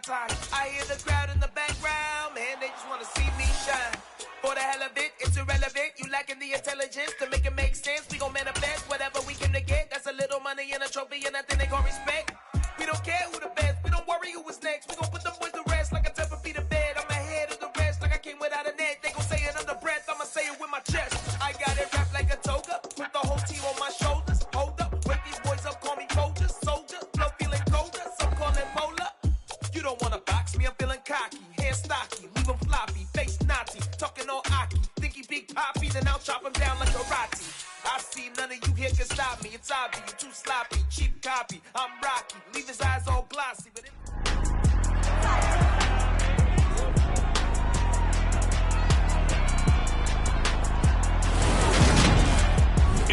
time. I hear the crowd in the background, man, they just wanna see me shine. For the hell of it, it's irrelevant. You lacking the intelligence to make it make sense. We gon' manifest whatever we came to get. That's a little money and a trophy and nothing they gon' respect. We don't care who the best, we don't worry who was next. We gon' put them boys to rest like a 10 feet of bed. I'm ahead of the rest like I came without a net. They gon' say it under breath, I'ma say it with my chest. I got it wrapped like a toga, put the whole team on my shoulders. Hold up, wake these boys up, call me soldier, soldier. Flow feeling colder, some call it polar. You don't wanna box me, I'm feeling cocky. Hair stocky, leave him floppy, face naughty. Talking all aki, think he big poppy, then I'll chop him down like a karate. I see none of you here can stop me. It's obvious, you too sloppy, cheap copy. I'm Rocky, leave his eyes all glossy. But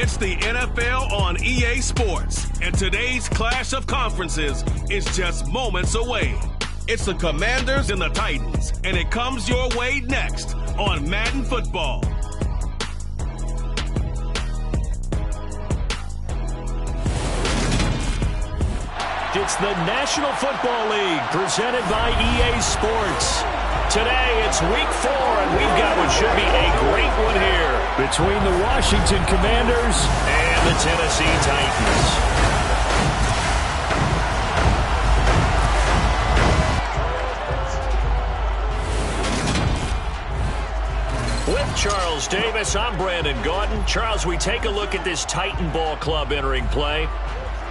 It's the NFL on EA Sports, and today's clash of conferences is just moments away. It's the Commanders and the Titans, and it comes your way next on Madden Football. It's the National Football League presented by EA Sports. Today it's week 4, and we've got what should be a great one here between the Washington Commanders and the Tennessee Titans. With Charles Davis, I'm Brandon Gaudin. Charles, we take a look at this Titan Ball Club entering play.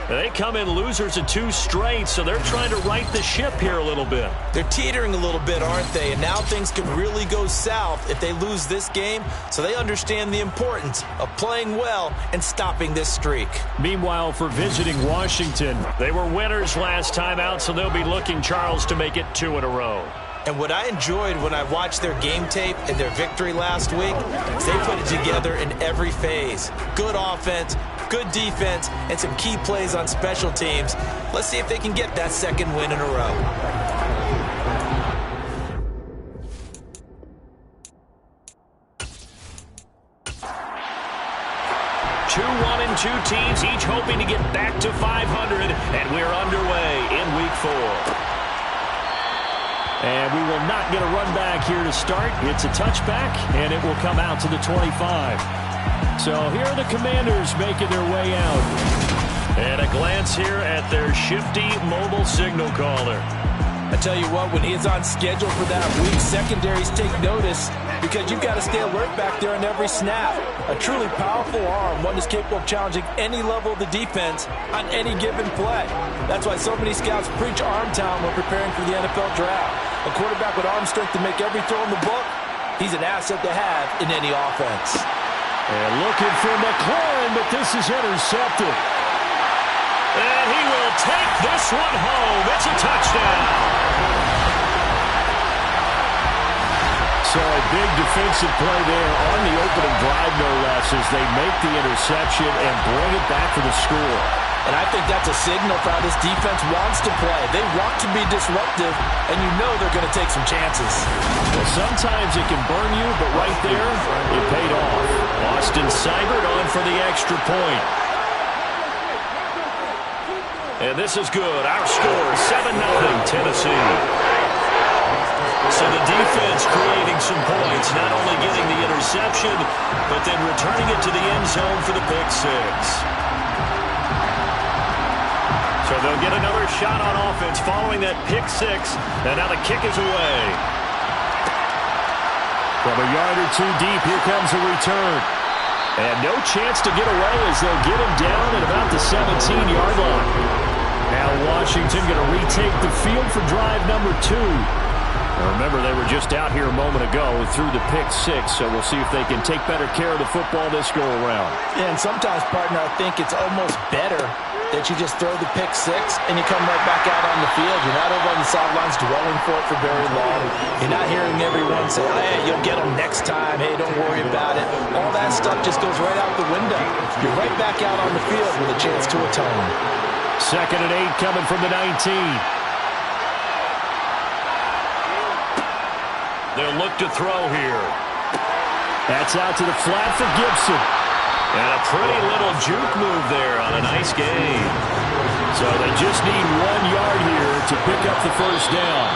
They come in losers of 2 straight, so they're trying to right the ship here a little bit. They're teetering a little bit, aren't they? And now things can really go south if they lose this game, so they understand the importance of playing well and stopping this streak. Meanwhile, for visiting Washington, they were winners last time out, so they'll be looking, Charles, to make it 2 in a row. And what I enjoyed when I watched their game tape and their victory last week is they put it together in every phase. Good offense, good defense, and some key plays on special teams. Let's see if they can get that 2nd win in a row. Two 1-2 teams, each hoping to get back to 500, and we're underway in week 4. And we will not get a run back here to start. It's a touchback, and it will come out to the 25. So here are the Commanders making their way out. And a glance here at their shifty mobile signal caller. I tell you what, when he is on schedule for that week, secondaries take notice because you've got to stay alert back there on every snap. A truly powerful arm, one that's capable of challenging any level of the defense on any given play. That's why so many scouts preach arm talent when preparing for the NFL draft. A quarterback with arm strength to make every throw in the book, he's an asset to have in any offense. And looking for McLaurin, but this is intercepted. And he will take this one home. It's a touchdown. So a big defensive play there on the opening drive, no less, as they make the interception and bring it back for the score. And I think that's a signal for how this defense wants to play. They want to be disruptive, and you know they're going to take some chances. Well, sometimes it can burn you, but right there, it paid off. Austin Seibert on for the extra point. And this is good. Our score, 7-0 Tennessee. So the defense creating some points, not only getting the interception, but then returning it to the end zone for the pick 6. So they'll get another shot on offense following that pick 6, and now the kick is away. From a yard or 2 deep, here comes a return. And no chance to get away as they'll get him down at about the 17-yard line. Now Washington going to retake the field for drive number 2. Now remember, they were just out here a moment ago through the pick 6, so we'll see if they can take better care of the football this go-around. Yeah, and sometimes, partner, I think it's almost better that you just throw the pick 6 and you come right back out on the field. You're not over on the sidelines dwelling for it for very long. You're not hearing everyone say, hey, you'll get them next time. Hey, don't worry about it. All that stuff just goes right out the window. You're right back out on the field with a chance to atone. 2nd and 8 coming from the 19. They'll look to throw here. That's out to the flat for Gibson. And a pretty little juke move there on a nice game. So they just need 1 yard here to pick up the first down.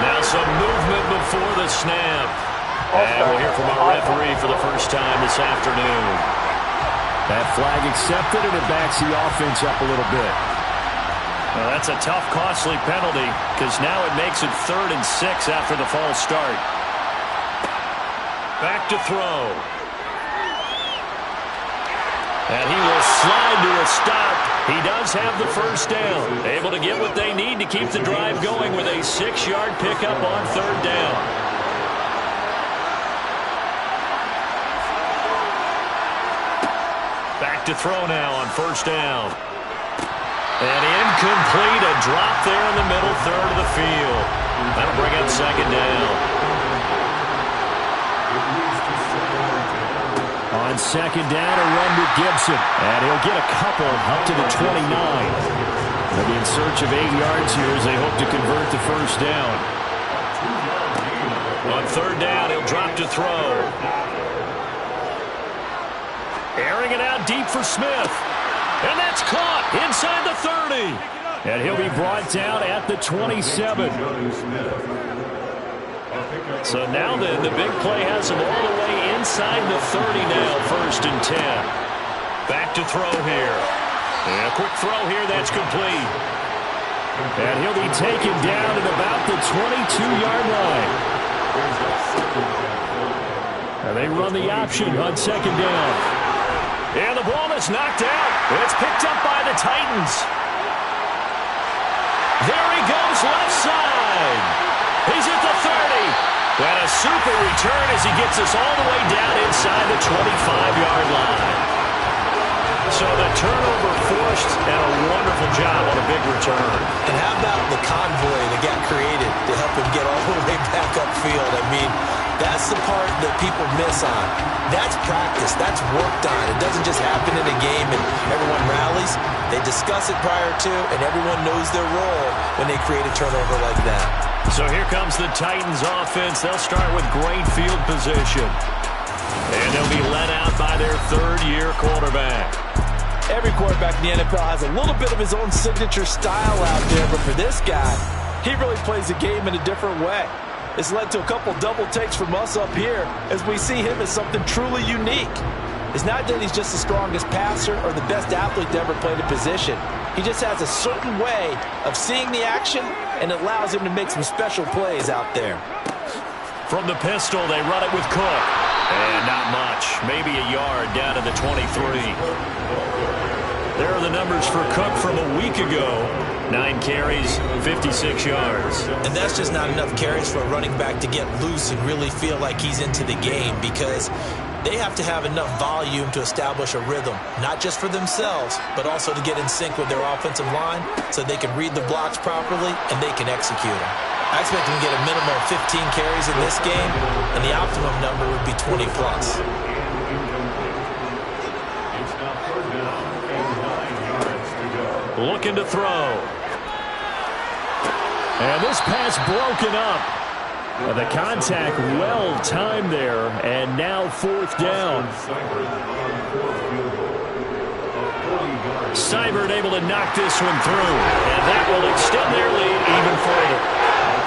Now some movement before the snap. And we'll hear from our referee for the first time this afternoon. That flag accepted, and it backs the offense up a little bit. Well, that's a tough, costly penalty, because now it makes it 3rd and 6 after the false start. Back to throw. And he will slide to a stop. He does have the first down. Able to get what they need to keep the drive going with a 6-yard pickup on 3rd down. Back to throw now on 1st down. And incomplete. A drop there in the middle 3rd of the field. That'll bring up 2nd down. On 2nd down, a run with Gibson. And he'll get a couple up to the 29. They'll be in search of 8 yards here as they hope to convert the first down. On 3rd down, he'll drop to throw. Airing it out deep for Smith. And that's caught inside the 30. And he'll be brought down at the 27. So now then, the big play has him all the way inside the 30 now, 1st and 10. Back to throw here. And a quick throw here, that's complete. And he'll be taken down at about the 22-yard line. And they run the option on 2nd down. And the ball is knocked out. It's picked up by the Titans. There he goes, left side. He's at the 30. And a super return as he gets us all the way down inside the 25-yard line. So the turnover forced and a wonderful job on a big return. And how about the convoy that got created to help him get all the way back upfield? I mean, that's the part that people miss on. That's practice. That's worked on. It doesn't just happen in a game and everyone rallies. They discuss it prior to, and everyone knows their role when they create a turnover like that. So here comes the Titans offense. They'll start with great field position. And they'll be led out by their 3rd-year quarterback. Every quarterback in the NFL has a little bit of his own signature style out there, but for this guy, he really plays the game in a different way. It's led to a couple double takes from us up here as we see him as something truly unique. It's not that he's just the strongest passer or the best athlete to ever play the position. He just has a certain way of seeing the action, and it allows him to make some special plays out there. From the pistol, they run it with Cook. And not much. Maybe a yard down to the 23. There are the numbers for Cook from a week ago. 9 carries, 56 yards. And that's just not enough carries for a running back to get loose and really feel like he's into the game, because they have to have enough volume to establish a rhythm, not just for themselves, but also to get in sync with their offensive line so they can read the blocks properly and they can execute them. I expect him to get a minimum of 15 carries in this game, and the optimum number would be 20 plus. Looking to throw. And this pass broken up. The contact well timed there, and now 4th down. Seibert able to knock this one through, and that will extend their lead even further.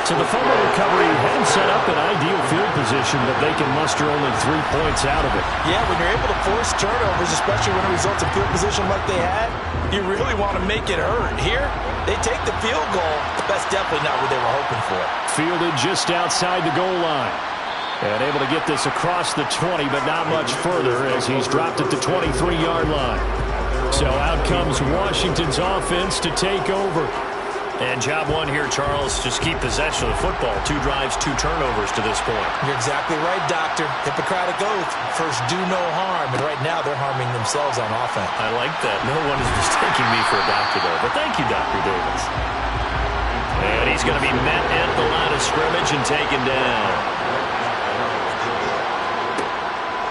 So the fumble recovery hadn't set up an ideal field position, but they can muster only 3 points out of it. Yeah, when you're able to force turnovers, especially when it results in field position like they had, you really want to make it hurt. Here, they take the field goal. That's definitely not what they were hoping for. Fielded just outside the goal line. And able to get this across the 20, but not much further as he's dropped at the 23-yard line. So out comes Washington's offense to take over. And job one here, Charles, just keep possession of the football. 2 drives, 2 turnovers to this point. You're exactly right, Doctor. Hippocratic oath. First, do no harm. And right now, they're harming themselves on offense. I like that. No one is mistaking me for a doctor, though. But thank you, Dr. Davis. And he's going to be met at the line of scrimmage and taken down.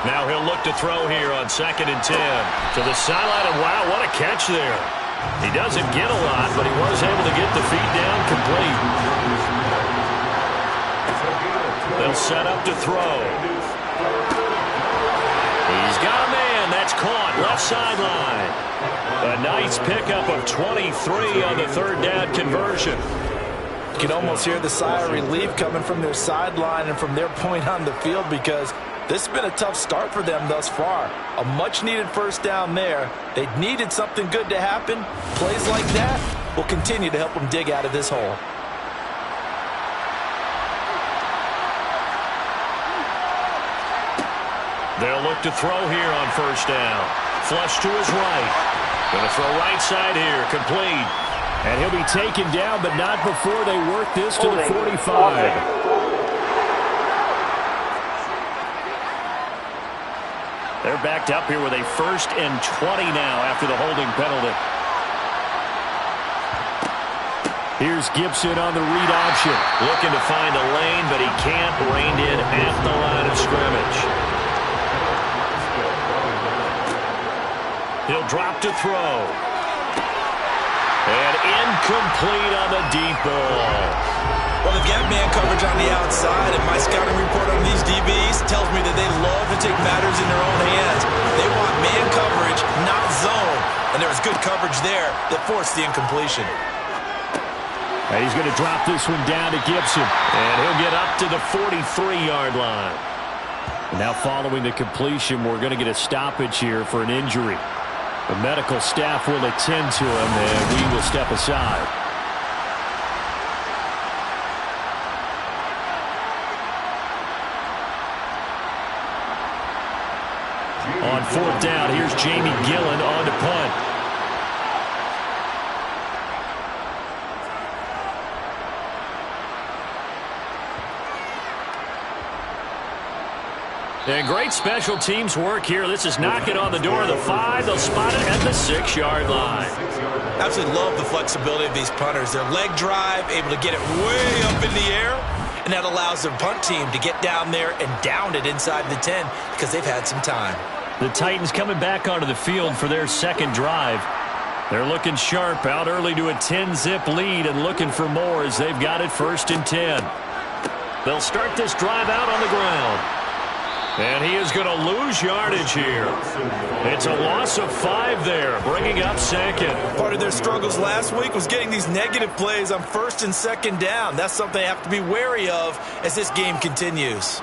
Now he'll look to throw here on 2nd and 10. To the sideline, and wow, what a catch there. He doesn't get a lot, but he was able to get the feet down complete. They'll set up to throw. He's got a man and that's caught. Left sideline. A nice pickup of 23 on the third down conversion. You can almost hear the sigh of relief coming from their sideline and from their point on the field, because this has been a tough start for them thus far. A much-needed first down there. They needed something good to happen. Plays like that will continue to help them dig out of this hole. They'll look to throw here on first down. Flush to his right. Going to throw right side here. Complete. And he'll be taken down, but not before they work this to the 45. They're backed up here with a 1st and 20 now after the holding penalty. Here's Gibson on the read option. Looking to find a lane, but he can't. Reined in at the line of scrimmage. He'll drop to throw. And incomplete on the deep ball. Well, they've got man coverage on the outside, and my scouting report on these DBs tells me that they love to take matters in their own hands. They want man coverage, not zone. And there was good coverage there that forced the incompletion. And he's going to drop this one down to Gibson. And he'll get up to the 43-yard line. And now following the completion, we're going to get a stoppage here for an injury. The medical staff will attend to him, and we will step aside. On 4th down, here's Jamie Gillen on to punt. And great special teams work here. This is knocking on the door of the 5. They'll spot it at the 6-yard line. Absolutely love the flexibility of these punters. Their leg drive, able to get it way up in the air, and that allows their punt team to get down there and down it inside the 10 because they've had some time. The Titans coming back onto the field for their second drive. They're looking sharp, out early to a 10-zip lead and looking for more as they've got it 1st and 10. They'll start this drive out on the ground. And he is going to lose yardage here. It's a loss of 5 there, bringing up 2nd. Part of their struggles last week was getting these negative plays on 1st and 2nd down. That's something they have to be wary of as this game continues.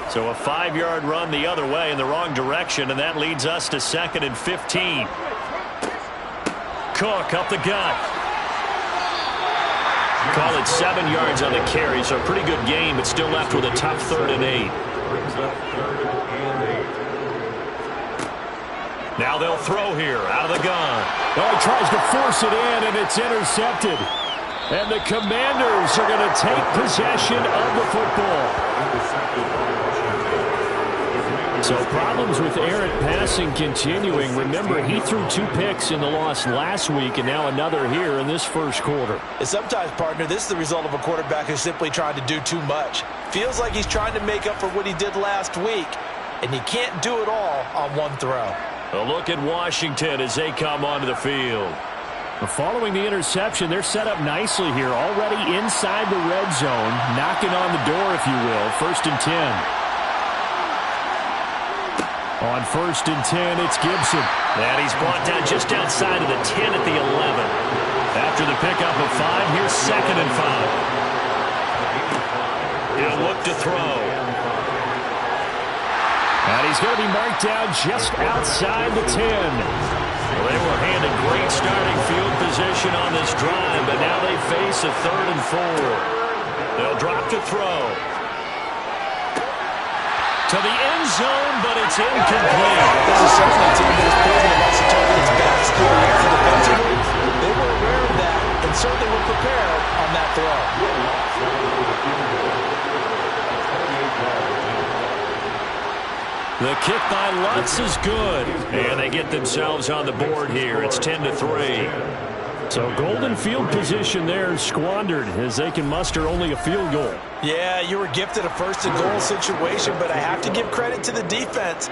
So a 5-yard run the other way in the wrong direction, and that leads us to 2nd and 15. Cook up the gut. Call it 7 yards on the carry, so a pretty good game, but still left with a tough 3rd and 8. Now they'll throw here out of the gun. Oh, he tries to force it in, and it's intercepted. And the Commanders are going to take possession of the football. So problems with errant passing continuing. Remember, he threw 2 picks in the loss last week, and now another here in this first quarter. And sometimes, partner, this is the result of a quarterback who's simply trying to do too much. Feels like he's trying to make up for what he did last week, and he can't do it all on one throw. A look at Washington as they come onto the field. Following the interception, they're set up nicely here, already inside the red zone, knocking on the door, if you will, 1st and 10. On 1st and 10, it's Gibson. And he's brought down just outside of the 10 at the 11. After the pickup of 5, here's 2nd and 5. He'll look to throw. And he's going to be marked down just outside the 10. Well, they were handed great starting field position on this drive, but now they face a 3rd and 4. They'll drop to throw. To the end zone, but it's incomplete. This is certainly a team that is proven it wants to target its backs defensively. They were aware of that and certainly were prepared on that throw. The kick by Lutz is good, and they get themselves on the board here. It's 10-3. So golden field position there squandered as they can muster only a field goal. Yeah, you were gifted a 1st and goal situation, but I have to give credit to the defense.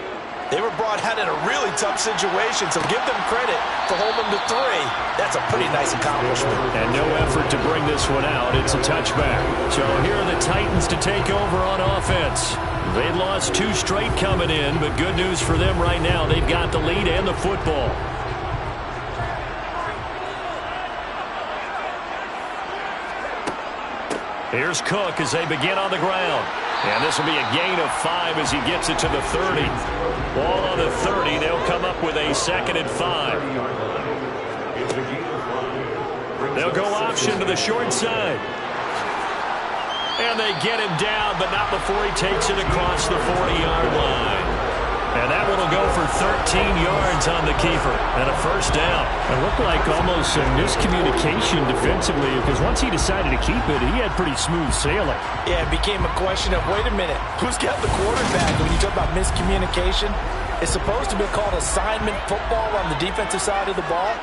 They were brought out in a really tough situation, so give them credit for holding them to 3. That's a pretty nice accomplishment. And no effort to bring this one out. It's a touchback. So here are the Titans to take over on offense. They lost 2 straight coming in, but good news for them right now. They've got the lead and the football. Here's Cook as they begin on the ground. And this will be a gain of 5 as he gets it to the 30. Ball on the 30. They'll come up with a 2nd and 5. They'll go option to the short side. And they get him down, but not before he takes it across the 40-yard line. And that one will go for 13 yards on the keeper and a first down. It looked like almost a miscommunication defensively because once he decided to keep it, he had pretty smooth sailing. Yeah, it became a question of, wait a minute, who's got the quarterback? When you talk about miscommunication, it's supposed to be called assignment football on the defensive side of the ball.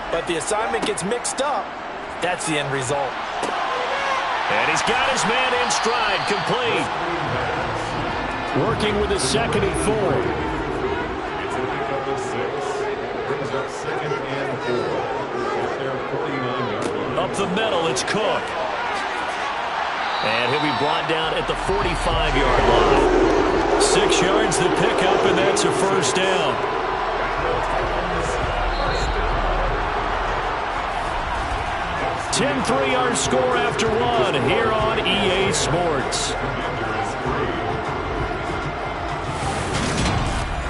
But the assignment gets mixed up. That's the end result. And he's got his man in stride, complete. Working with a 2nd and 4. Up the middle, it's Cook. And he'll be brought down at the 45-yard line. 6 yards to pick up, and that's a first down. Ten 3-yard score after 1 here on EA Sports.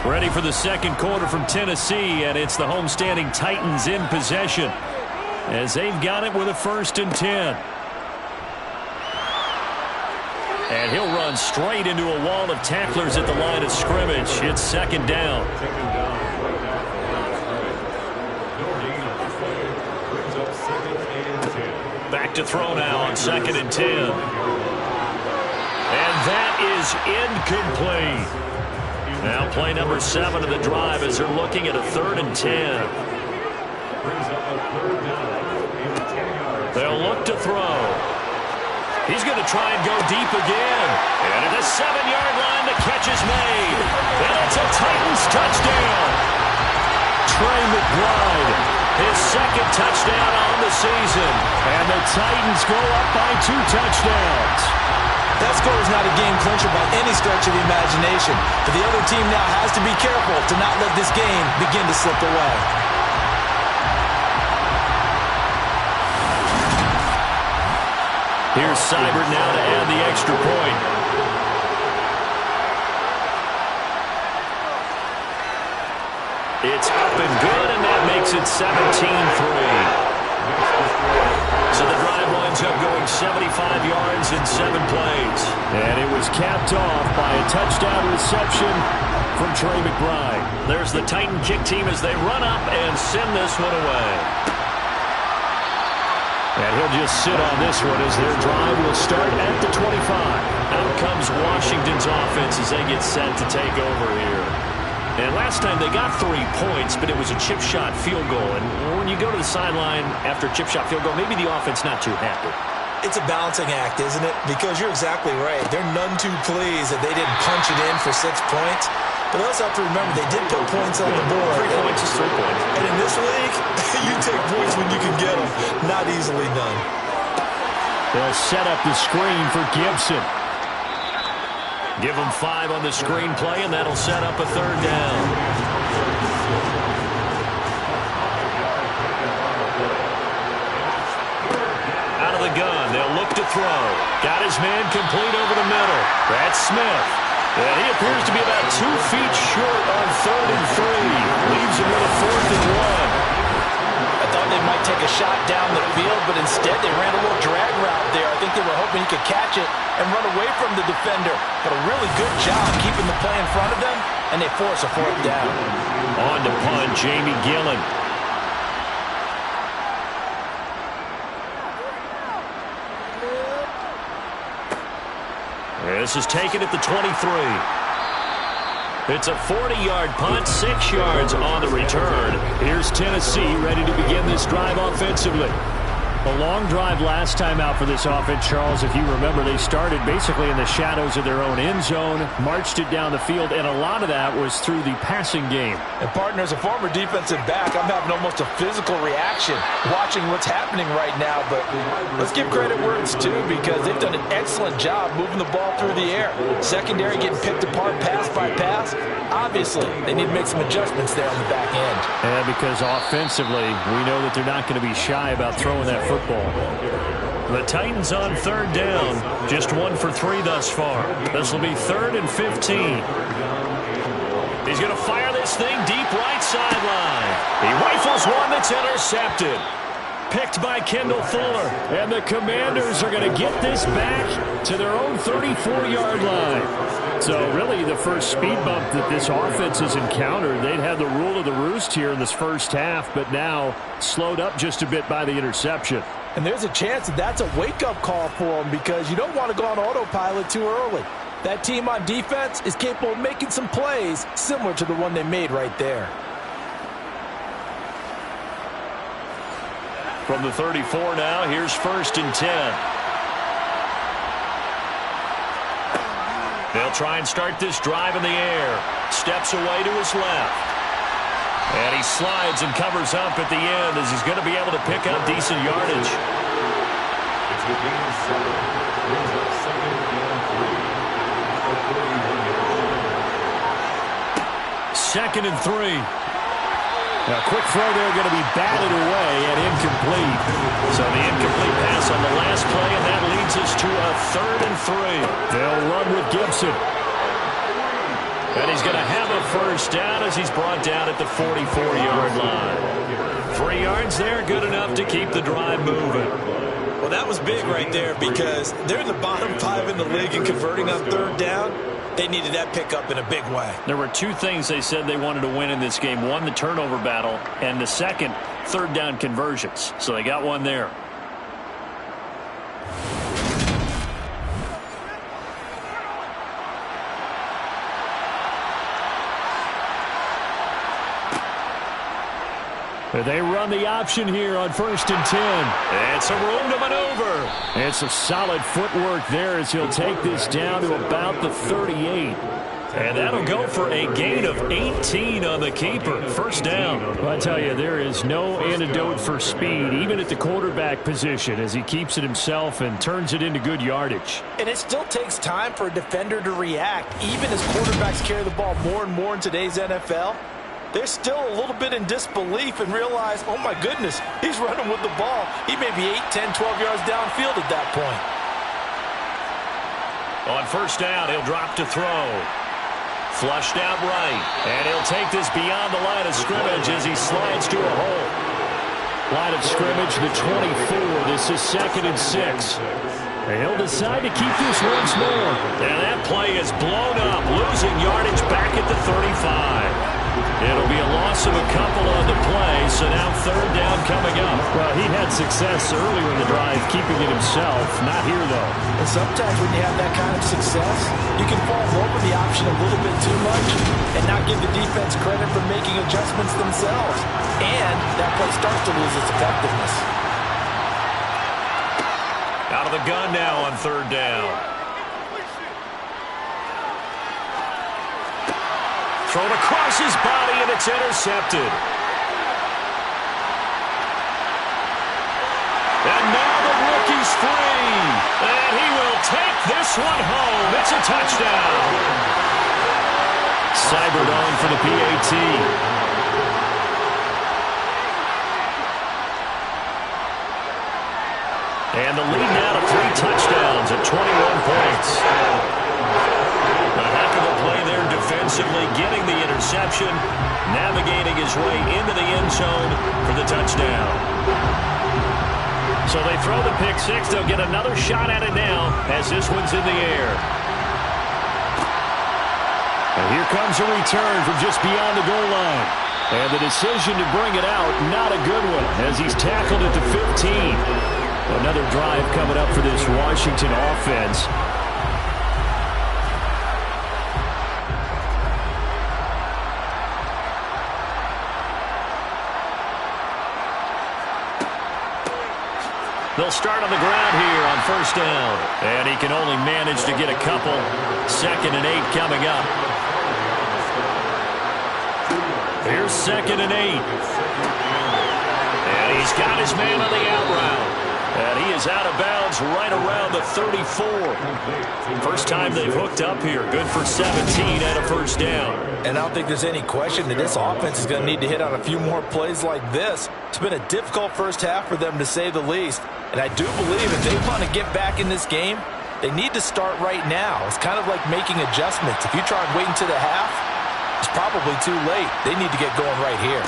Ready for the second quarter from Tennessee, and it's the homestanding Titans in possession as they've got it with a 1st and 10. And he'll run straight into a wall of tacklers at the line of scrimmage. It's 2nd down. Back to throw now on 2nd and 10. And that is incomplete. Now play number 7 of the drive as they're looking at a 3rd and 10. They'll look to throw. He's going to try and go deep again. And at the 7-yard line, the catch is made. And it's a Titans touchdown. Trey McBride, his 2nd touchdown on the season. And the Titans go up by 2 touchdowns. That score is not a game clincher by any stretch of the imagination. But the other team now has to be careful to not let this game begin to slip away. Here's Seibert now to add the extra point. It's up and good, and that makes it 17-3. So the drive winds up going 75 yards in 7 plays. And it was capped off by a touchdown reception from Trey McBride. There's the Titan kick team as they run up and send this one away. And he'll just sit on this one as their drive will start at the 25. Out comes Washington's offense as they get set to take over here. And last time they got 3 points, but it was a chip shot field goal. And when you go to the sideline after a chip shot field goal, maybe the offense not too happy. It's a balancing act, isn't it? Because you're exactly right. They're none too pleased that they didn't punch it in for 6 points. But they also have to remember they did put points on the board. 3 points is 3 points. And in this league, you take points when you can get them. Not easily done. They'll set up the screen for Gibson. Give them 5 on the screen play, and that'll set up a 3rd down. Out of the gun, they'll look to throw. Got his man complete over the middle. That's Smith. And he appears to be about 2 feet short on 3rd and 3. Leaves him with a 4th and 1. I thought they might take a shot down the field, but instead they ran a little drag route there. I think they were hoping he could catch it and run away from the defender. But a really good job keeping the play in front of them, and they force a 4th down. On to punt, Jamie Gillen. This is taken at the 23. It's a 40-yard punt, 6 yards on the return. Here's Tennessee ready to begin this drive offensively. A long drive last time out for this offense, Charles. If you remember, they started basically in the shadows of their own end zone, marched it down the field, and a lot of that was through the passing game. And, partner, as a former defensive back, I'm having almost a physical reaction watching what's happening right now. But let's give credit where it's due, because they've done an excellent job moving the ball through the air. Secondary getting picked apart pass by pass. Obviously, they need to make some adjustments there on the back end. Yeah, because offensively, we know that they're not going to be shy about throwing that football. The Titans on third down, just 1 for 3 thus far. This will be 3rd and 15. He's going to fire this thing deep right sideline. He rifles one that's intercepted. Picked by Kendall Fuller. And the Commanders are going to get this back to their own 34-yard line. So really the first speed bump that this offense has encountered, they'd had the rule of the roost here in this first half, but now slowed up just a bit by the interception. And there's a chance that that's a wake-up call for them, because you don't want to go on autopilot too early. That team on defense is capable of making some plays similar to the one they made right there. From the 34 now, here's 1st and 10. They'll try and start this drive in the air. Steps away to his left. And he slides and covers up at the end as he's going to be able to pick up decent yardage. 2nd and 3. A quick throw there, going to be batted away and incomplete. So the incomplete pass on the last play, and that leads us to a 3rd and 3. They'll run with Gibson. And he's going to have a first down as he's brought down at the 44-yard line. 3 yards there, good enough to keep the drive moving. Well, that was big right there, because they're in the bottom 5 in the league in converting on 3rd down. They needed that pickup in a big way. There were 2 things they said they wanted to win in this game. One, the turnover battle, and the second, 3rd down conversions. So they got one there. They run the option here on 1st and 10. And some room to maneuver. And some solid footwork there as he'll take this down to about the 38. And that'll go for a gain of 18 on the keeper. 1st down. Well, I tell you, there is no antidote for speed, even at the quarterback position, as he keeps it himself and turns it into good yardage. And it still takes time for a defender to react, even as quarterbacks carry the ball more and more in today's NFL. They're still a little bit in disbelief and realize, oh my goodness, he's running with the ball. He may be 8, 10, 12 yards downfield at that point. On 1st down, he'll drop to throw. Flushed out right. And he'll take this beyond the line of scrimmage as he slides to a hole. Line of scrimmage, the 24. This is 2nd and 6. And he'll decide to keep this once more. And that play is blown up, losing yardage back at the 35. It'll be a loss of a couple on the play, so now 3rd down coming up. Well, he had success earlier in the drive, keeping it himself. Not here, though. And sometimes when you have that kind of success, you can fall over the option a little bit too much and not give the defense credit for making adjustments themselves. And that play starts to lose its effectiveness. Out of the gun now on 3rd down. Thrown across his body, and it's intercepted. And now the rookie's free. And he will take this one home. It's a touchdown. Cybered on for the PAT. And the lead now to 3 touchdowns at 21 points. A heck of a play there defensively, getting the interception, navigating his way into the end zone for the touchdown. So they throw the pick 6. They'll get another shot at it now as this one's in the air. And here comes a return from just beyond the goal line. And the decision to bring it out, not a good one, as he's tackled at the 15. Another drive coming up for this Washington offense. They'll start on the ground here on first down. And he can only manage to get a couple. 2nd and 8 coming up. Here's 2nd and 8. And he's got his man on the out route. And he is out of bounds right around the 34. First time they've hooked up here. Good for 17 and a first down. And I don't think there's any question that this offense is going to need to hit on a few more plays like this. It's been a difficult first half for them, to say the least. And I do believe if they want to get back in this game, they need to start right now. It's kind of like making adjustments. If you try and wait until the half, it's probably too late. They need to get going right here.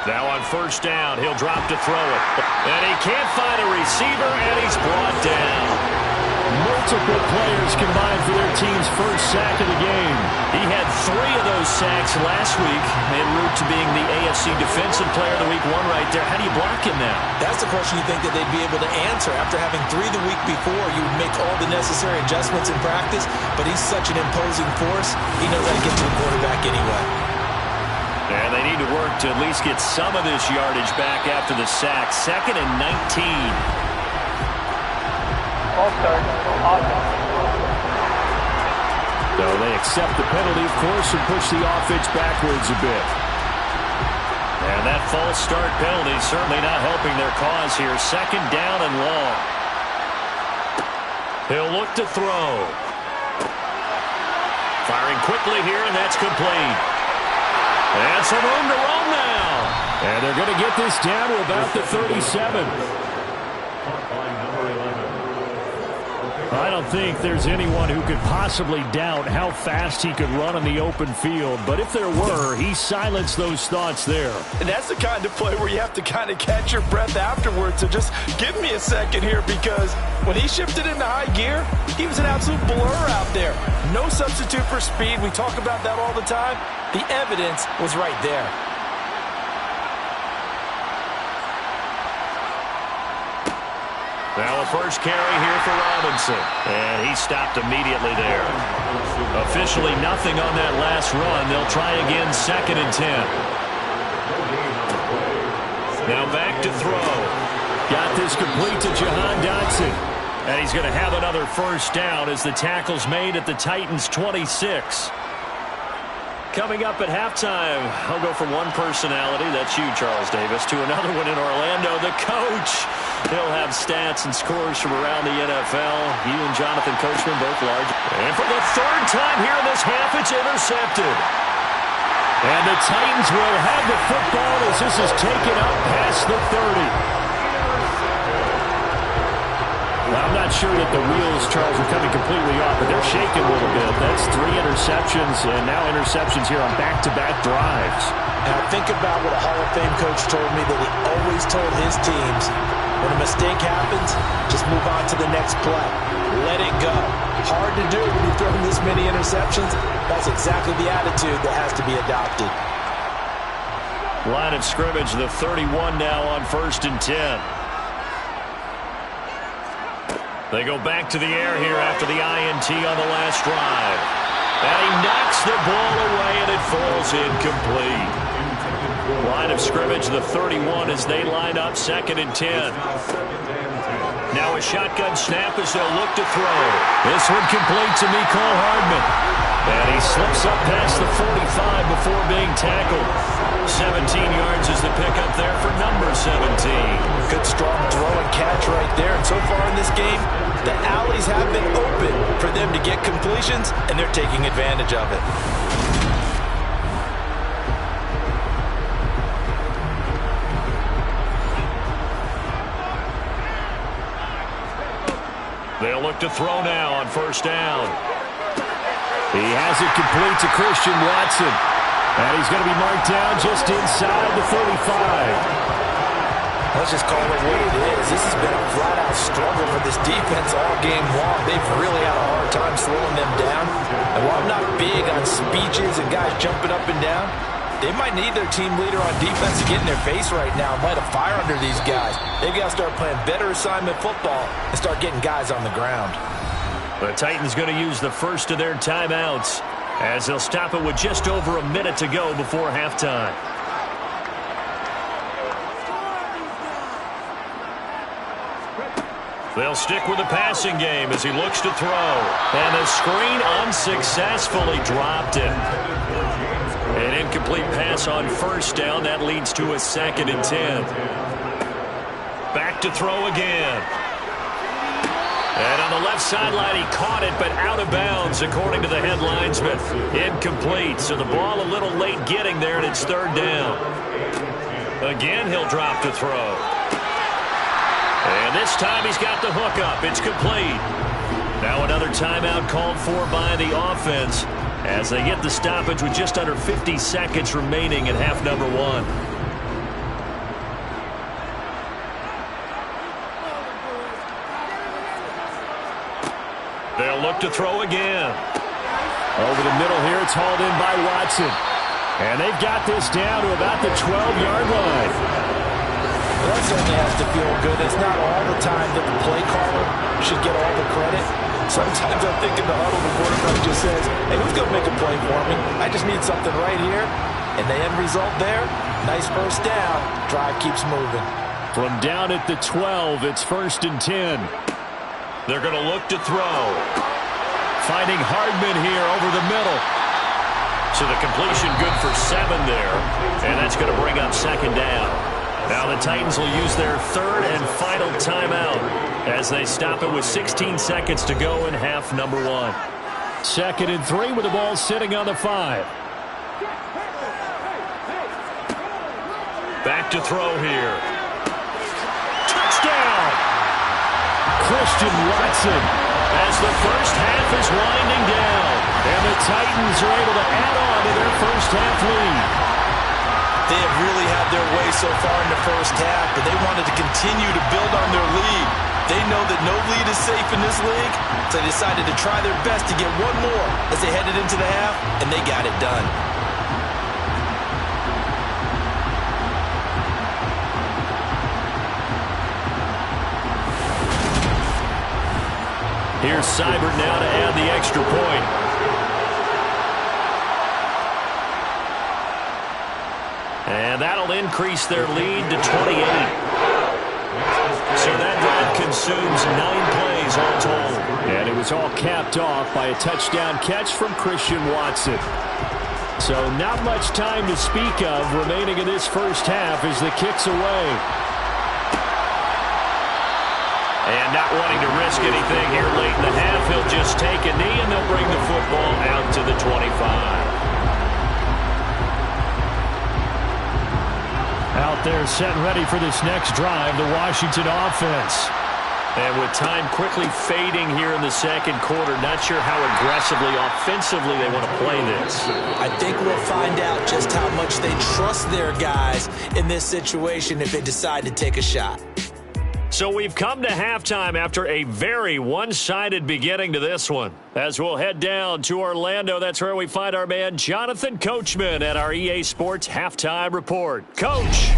Now on first down, he'll drop to throw it. And he can't find a receiver, and he's brought down. Multiple players combined for their team's first sack of the game. He had 3 of those sacks last week, en route to being the AFC Defensive Player of the Week 1 right there. How do you block him now? That's the question you think that they'd be able to answer. After having 3 the week before, you would make all the necessary adjustments in practice, but he's such an imposing force, he knows how to get to the quarterback anyway. And they need to work to at least get some of this yardage back after the sack. 2nd and 19. So they accept the penalty, of course, and push the offense backwards a bit. And that false start penalty certainly not helping their cause here. 2nd down and long. He'll look to throw. Firing quickly here, and that's complete. And some room to roam now. And they're going to get this down to about the 37. I don't think there's anyone who could possibly doubt how fast he could run on the open field. But if there were, he silenced those thoughts there. And that's the kind of play where you have to kind of catch your breath afterwards. So just give me a second here, because when he shifted into high gear, he was an absolute blur out there. No substitute for speed. We talk about that all the time. The evidence was right there. Now a first carry here for Robinson. And he stopped immediately there. Officially nothing on that last run. They'll try again 2nd and 10. Now back to throw. Got this complete to Jahan Dotson. And he's going to have another first down as the tackle's made at the Titans' 26. Coming up at halftime, I'll go from one personality, that's you, Charles Davis, to another one in Orlando, the coach. He'll have stats and scores from around the NFL. You and Jonathan Coachman both large. And for the 3rd time here in this half, it's intercepted. And the Titans will have the football as this is taken up past the 30. Well, I'm not sure that the wheels, Charles, are coming completely off, but they're shaking a little bit. That's 3 interceptions, and now interceptions here on back-to-back drives. And I think about what a Hall of Fame coach told me that he always told his teams, when a mistake happens, just move on to the next play. Let it go. Hard to do when you're throwing this many interceptions. That's exactly the attitude that has to be adopted. Line of scrimmage, the 31 now on 1st and 10. They go back to the air here after the INT on the last drive. And he knocks the ball away, and it falls incomplete. Line of scrimmage, the 31 as they line up 2nd and 10. Now a shotgun snap as they'll look to throw. This one complete to Mecole Hardman. And he slips up past the 45 before being tackled. 17 yards is the pickup there for number 17. Good strong throw and catch right there. And so far in this game, the alleys have been open for them to get completions, and they're taking advantage of it. They'll look to throw now on 1st down. He has it complete to Christian Watson. And he's going to be marked down just inside the 35. Let's just call it what it is. This has been a flat-out struggle for this defense all game long. They've really had a hard time slowing them down. And while I'm not big on speeches and guys jumping up and down, they might need their team leader on defense to get in their face right now and light a fire under these guys. They've got to start playing better assignment football and start getting guys on the ground. The Titans going to use the first of their timeouts as they'll stop it with just over a minute to go before halftime. They'll stick with the passing game as he looks to throw. And the screen unsuccessfully dropped it. An incomplete pass on first down. That leads to a 2nd and 10. Back to throw again. And on the left sideline, he caught it, but out of bounds, according to the head linesman. Incomplete, so the ball a little late getting there, and it's 3rd down. Again, he'll drop to throw. And this time he's got the hook up. It's complete. Now another timeout called for by the offense as they get the stoppage with just under 50 seconds remaining in half number 1. They'll look to throw again. Over the middle here, it's hauled in by Watson. And they've got this down to about the 12-yard line. That certainly has to feel good. It's not all the time that the play caller should get all the credit. Sometimes I think in the huddle, the quarterback just says, hey, who's going to make a play for me? I just need something right here. And the end result there, nice first down. Drive keeps moving. From down at the 12, it's 1st and 10. They're going to look to throw. Finding Hardman here over the middle. So the completion good for 7 there. And that's going to bring up 2nd down. Now the Titans will use their 3rd and final timeout as they stop it with 16 seconds to go in half number 1. 2nd and 3 with the ball sitting on the 5. Back to throw here. Touchdown! Christian Watson. As the first half is winding down. And the Titans are able to add on to their first half lead. They have really had their way so far in the first half, but they wanted to continue to build on their lead. They know that no lead is safe in this league, so they decided to try their best to get one more as they headed into the half, and they got it done. Here's Seibert now to add the extra point. And that'll increase their lead to 28. So that drive consumes 9 plays all told. And it was all capped off by a touchdown catch from Christian Watson. So not much time to speak of remaining in this first half as the kick's away. And not wanting to risk anything here late in the half, he'll just take a knee and they'll bring the football out to the 25. Out there set and ready for this next drive, the Washington offense. And with time quickly fading here in the second quarter, not sure how aggressively, offensively they want to play this. I think we'll find out just how much they trust their guys in this situation if they decide to take a shot. So we've come to halftime after a very one-sided beginning to this one. As we'll head down to Orlando, that's where we find our man Jonathan Coachman at our EA Sports Halftime Report. Coach!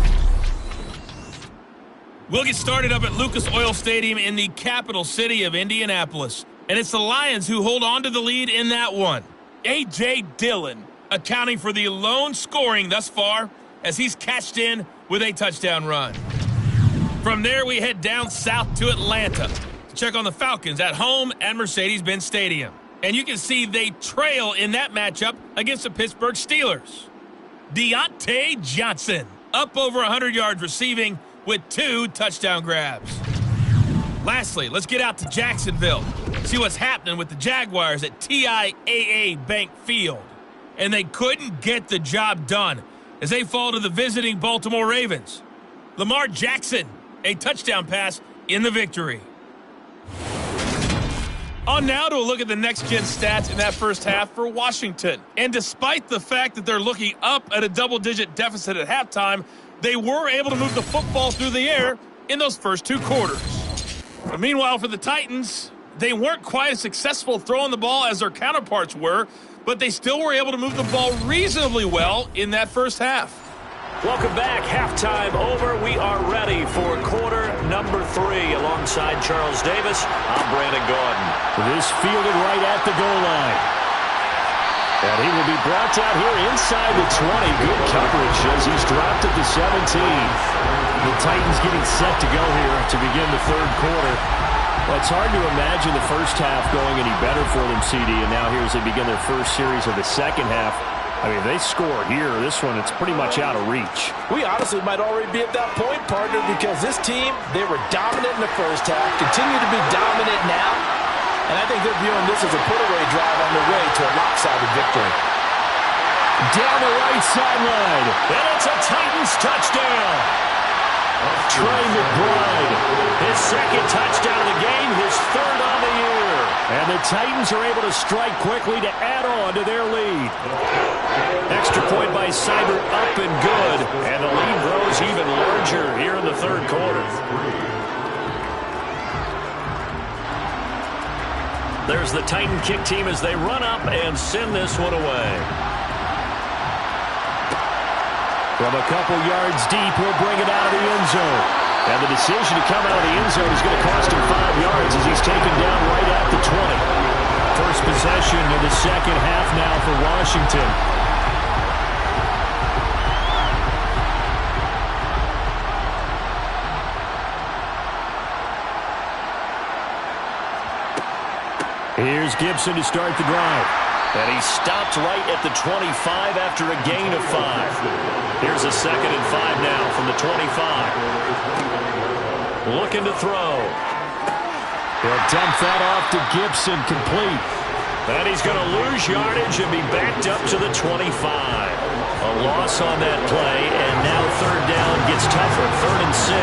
We'll get started up at Lucas Oil Stadium in the capital city of Indianapolis. And it's the Lions who hold on to the lead in that one. A.J. Dillon accounting for the lone scoring thus far as he's cashed in with a touchdown run. From there, we head down south to Atlanta to check on the Falcons at home at Mercedes-Benz Stadium. And you can see they trail in that matchup against the Pittsburgh Steelers. Deontay Johnson up over 100 yards receiving with 2 touchdown grabs. Lastly, let's get out to Jacksonville, see what's happening with the Jaguars at TIAA Bank Field. And they couldn't get the job done as they fall to the visiting Baltimore Ravens. Lamar Jackson, a touchdown pass in the victory. On now to a look at the next-gen stats in that first half for Washington. And despite the fact that they're looking up at a double-digit deficit at halftime, they were able to move the football through the air in those first 2 quarters. But meanwhile, for the Titans, they weren't quite as successful throwing the ball as their counterparts were, but they still were able to move the ball reasonably well in that first half. Welcome back. Halftime over. We are ready for quarter number 3. Alongside Charles Davis, I'm Brandon Gordon. This fielded right at the goal line. And he will be brought down here inside the 20. Good coverage as he's dropped at the 17. The Titans getting set to go here to begin the third quarter. Well, it's hard to imagine the first half going any better for them, CD, and now here as they begin their first series of the second half. I mean, if they score here, this one, it's pretty much out of reach. We honestly might already be at that point, partner, because this team, they were dominant in the first half, continue to be dominant now, and I think they're viewing this as a put-away drive on their way to a lopsided victory. Down the right sideline, and it's a Titans touchdown. Trey McBride, his second touchdown of the game, his third on the year. And the Titans are able to strike quickly to add on to their lead. Extra point by Seibert up and good. And the lead grows even larger here in the third quarter. There's the Titan kick team as they run up and send this one away. From a couple yards deep, he'll bring it out of the end zone. And the decision to come out of the end zone is going to cost him 5 yards as he's taken down right at the 20. First possession in the second half now for Washington. Here's Gibson to start the drive. And he stopped right at the 25 after a gain of 5. Here's a 2nd and 5 now from the 25. Looking to throw. He'll dump that off to Gibson, complete. And he's going to lose yardage and be backed up to the 25. A loss on that play, and now third down gets tougher, 3rd and 6.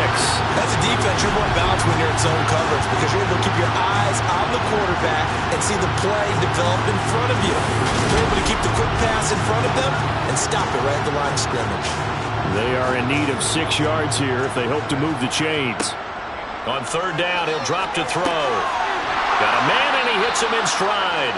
That's a defense you're more balanced when you're in zone coverage because you're able to keep your eyes on the quarterback and see the play develop in front of you. You're able to keep the quick pass in front of them and stop it right at the line of scrimmage. They are in need of 6 yards here if they hope to move the chains. On third down, he'll drop to throw. Got a man, and he hits him in stride.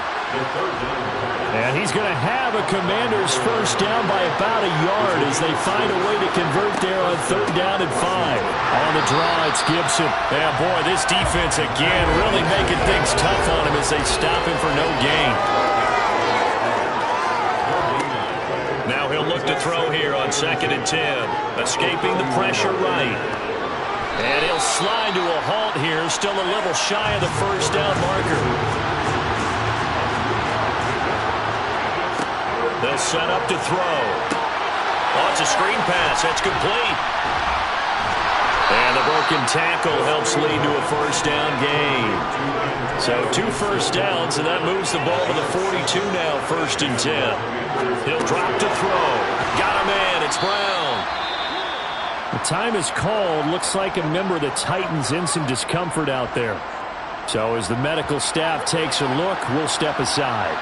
And he's going to have a Commanders first down by about a yard as they find a way to convert there on third down and 5. On the draw, it's Gibson. Yeah, boy, this defense again really making things tough on him as they stop him for no gain. Now he'll look to throw here on 2nd and 10. Escaping the pressure right. And he'll slide to a halt here, still a little shy of the first down marker. They'll set up to throw. Oh, it's a screen pass. That's complete. And the broken tackle helps lead to a first down gain. So 2 first downs, and that moves the ball to the 42 now, 1st and 10. He'll drop to throw. Got a man. It's Brown. The time is called. Looks like a member of the Titans in some discomfort out there. So as the medical staff takes a look, we'll step aside.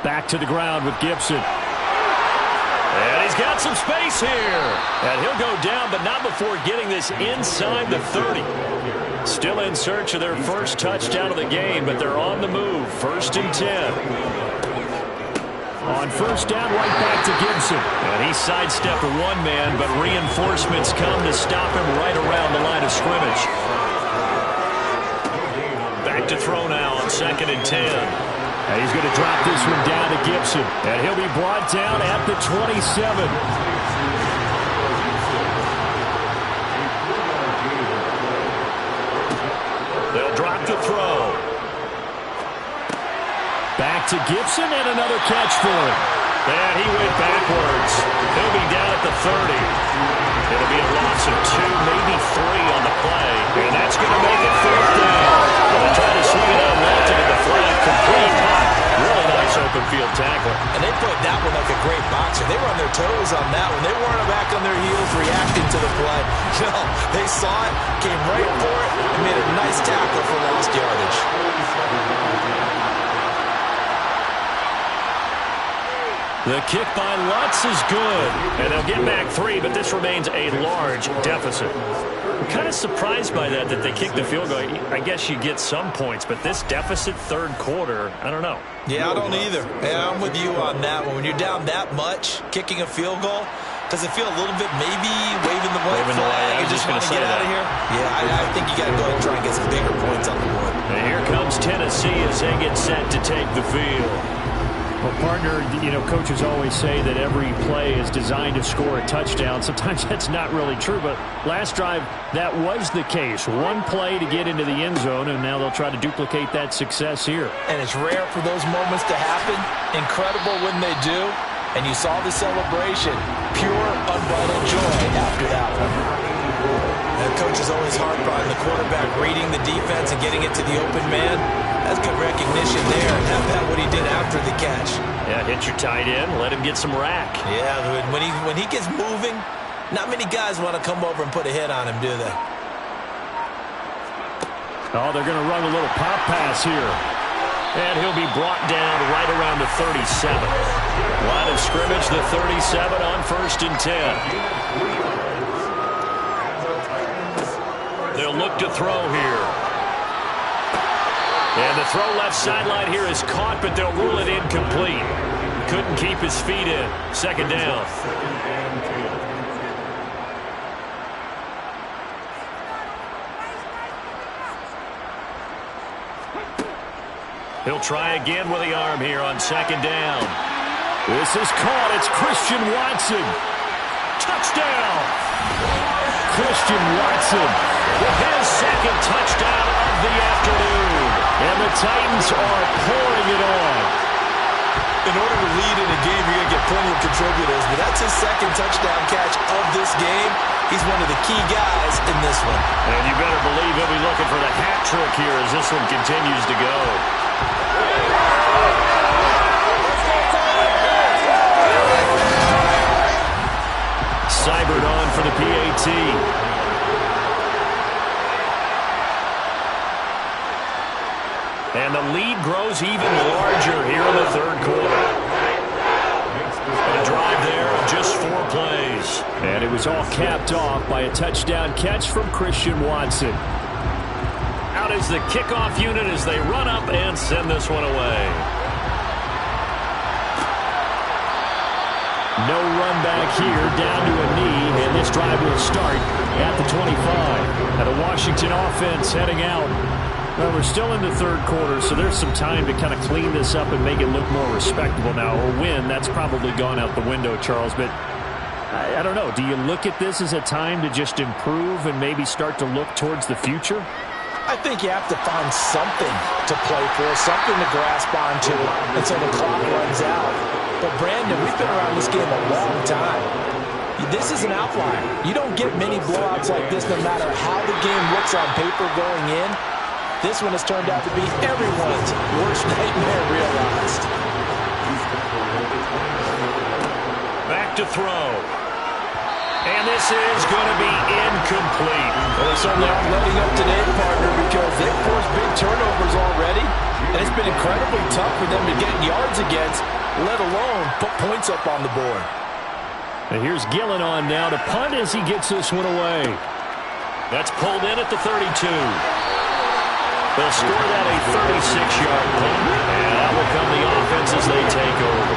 Back to the ground with Gibson. And he's got some space here. And he'll go down, but not before getting this inside the 30. Still in search of their first touchdown of the game, but they're on the move. 1st and 10. On first down, right back to Gibson. And he sidestepped a one man, but reinforcements come to stop him right around the line of scrimmage. Back to throw now on 2nd and 10. And he's going to drop this one down to Gibson. And he'll be brought down at the 27. They'll drop to throw. Back to Gibson, and another catch for him. And he went backwards. He'll be down at the 30. It'll be a loss of 2, maybe 3 on the play. And that's going to make it 4th down. They'll try to swing it out left into the flat. Complete. Really nice open field tackle. And they played that one like a great boxer. They were on their toes on that one. They weren't back on their heels reacting to the play. No, they saw it, came right for it, and made a nice tackle for lost yardage. The kick by Lutz is good. And they'll get back 3, but this remains a large deficit. I'm kind of surprised by that they kicked the field goal. I guess you get some points, but this deficit third quarter, I don't know. Yeah, I don't either. Yeah, I'm with you on that one. When you're down that much, kicking a field goal, does it feel a little bit maybe waving the white flag and just want to get out of here? Yeah, I think you got to go and try and get some bigger points on the board. And here comes Tennessee as they get set to take the field. Well, partner, coaches always say that every play is designed to score a touchdown. Sometimes that's not really true, but last drive, that was the case. One play to get into the end zone, and now they'll try to duplicate that success here. And it's rare for those moments to happen. Incredible when they do. And you saw the celebration. Pure, unbridled joy after that one. And coach is always hard on the quarterback reading the defense and getting it to the open man. That's good recognition there. And have that what he did after the catch. Yeah, hit your tight end. Let him get some rack. Yeah, when he gets moving, not many guys want to come over and put a hit on him, do they? Oh, they're going to run a little pop pass here. And he'll be brought down right around the 37. Line of scrimmage, the 37 on 1st and 10. They'll look to throw here. And the throw left sideline here is caught, but they'll rule it incomplete. Couldn't keep his feet in. 2nd down. He'll try again with the arm here on 2nd down. This is caught. It's Christian Watson. Touchdown! Christian Watson with his 2nd touchdown of the afternoon. And the Titans are pouring it on. In order to lead in a game, you're going to get plenty of contributors, but that's his 2nd touchdown catch of this game. He's one of the key guys in this one. And you better believe he'll be looking for the hat trick here as this one continues to go. Seibert on for the PAT. And the lead grows even larger here in the 3rd quarter. A drive there of just 4 plays. And it was all capped off by a touchdown catch from Christian Watson. Out is the kickoff unit as they run up and send this one away. No run back here, down to a knee, and this drive will start at the 25. Now the Washington offense heading out. Well, we're still in the 3rd quarter, so there's some time to kind of clean this up and make it look more respectable now. A win, that's probably gone out the window, Charles, but I don't know. Do you look at this as a time to just improve and maybe start to look towards the future? I think you have to find something to play for, something to grasp onto until the clock runs out. But, Brandon, we've been around this game a long time. This is an outlier. You don't get many blowouts like this no matter how the game looks on paper going in. This one has turned out to be everyone's worst nightmare realized. Back to throw. And this is going to be incomplete. Well, they certainly aren't letting up today, partner, because they've forced big turnovers already. And it's been incredibly tough for them to get yards against, let alone put points up on the board. And here's Gillen on now to punt as he gets this one away. That's pulled in at the 32. They'll score that a 36-yard punt. And out will come the offense as they take over.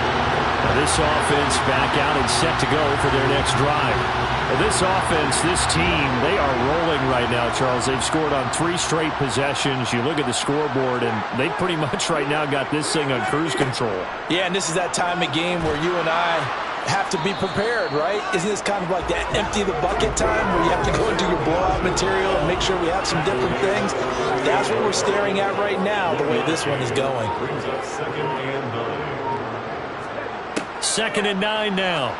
Now this offense back out and set to go for their next drive. Now this offense, this team, they are rolling right now, Charles. They've scored on 3 straight possessions. You look at the scoreboard, and they pretty much right now got this thing on cruise control. Yeah, and this is that time of game where you and I have to be prepared, right? Isn't this kind of like that empty the bucket time where you have to go into your blowout material and make sure we have some different things? That's what we're staring at right now, the way this one is going. 2nd and 9 now.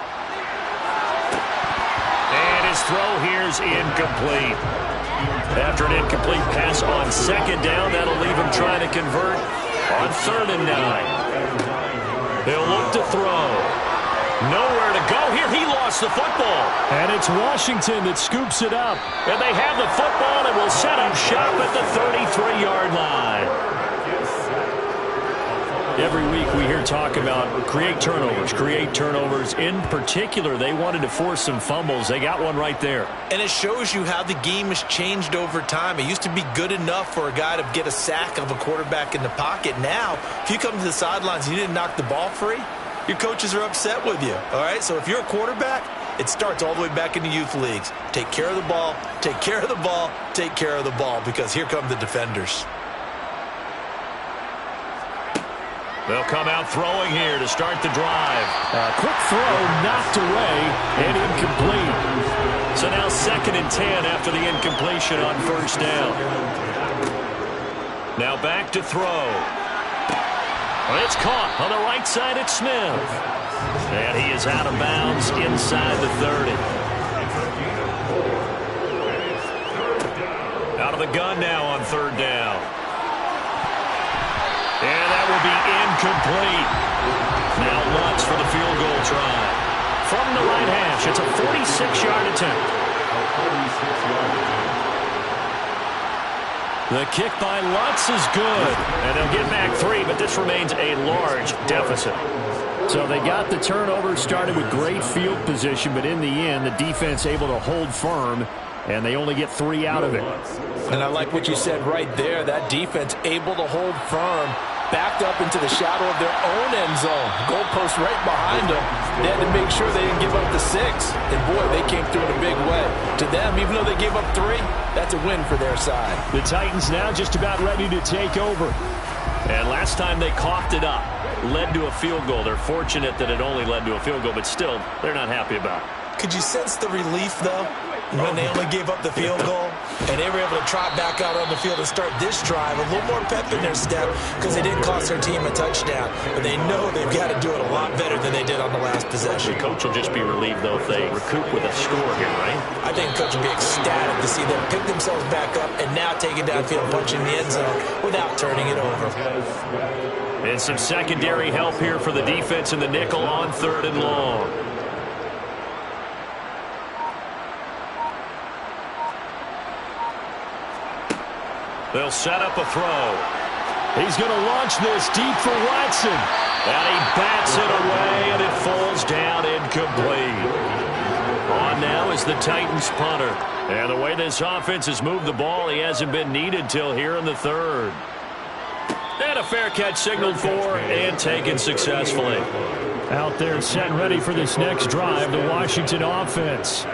And his throw here is incomplete. After an incomplete pass on 2nd down, that'll leave him trying to convert on 3rd and 9. They'll look to throw. Nowhere to go here. He lost the football. And it's Washington that scoops it up. And they have the football and will set up shop at the 33-yard line. Every week we hear talk about create turnovers. In particular, they wanted to force some fumbles. They got one right there. And it shows you how the game has changed over time. It used to be good enough for a guy to get a sack of a quarterback in the pocket. Now, if you come to the sidelines and you didn't knock the ball free, your coaches are upset with you, all right? So if you're a quarterback, it starts all the way back in the youth leagues. Take care of the ball, take care of the ball, take care of the ball, because here come the defenders. They'll come out throwing here to start the drive. Quick throw, knocked away, and incomplete. So now 2nd and 10 after the incompletion on 1st down. Now back to throw. It's caught on the right side at Smith. And he is out of bounds inside the 30. Out of the gun now on 3rd down. And that will be incomplete. Now Lutz for the field goal try. From the right hash, it's a 46-yard attempt. The kick by Lutz is good. And they'll get back 3, but this remains a large deficit. So they got the turnover, started with great field position, but in the end, the defense able to hold firm, and they only get 3 out of it. And I like what you said right there. That defense able to hold firm, backed up into the shadow of their own end zone. Goalpost right behind them. They had to make sure they didn't give up the 6. And, boy, they came through in a big way. To them, even though they gave up 3, that's a win for their side. The Titans now just about ready to take over. And last time they coughed it up, led to a field goal. They're fortunate that it only led to a field goal, but still, they're not happy about it. Could you sense the relief, though, when they only gave up the field goal and they were able to trot back out on the field and start this drive? A little more pep in their step because they didn't cost their team a touchdown, but they know they've got to do it a lot better than they did on the last possession. The coach will just be relieved, though, if they recoup with a score here, right? I think coach will be ecstatic to see them pick themselves back up and now take it downfield, punching the end zone without turning it over. And some secondary help here for the defense in the nickel on 3rd and long. They'll set up a throw. He's going to launch this deep for Watson. And he bats it away, and it falls down incomplete. On now is the Titans punter. And the way this offense has moved the ball, he hasn't been needed till here in the 3rd. And a fair catch signaled for and taken successfully. Out there set and ready for this next drive, the Washington offense.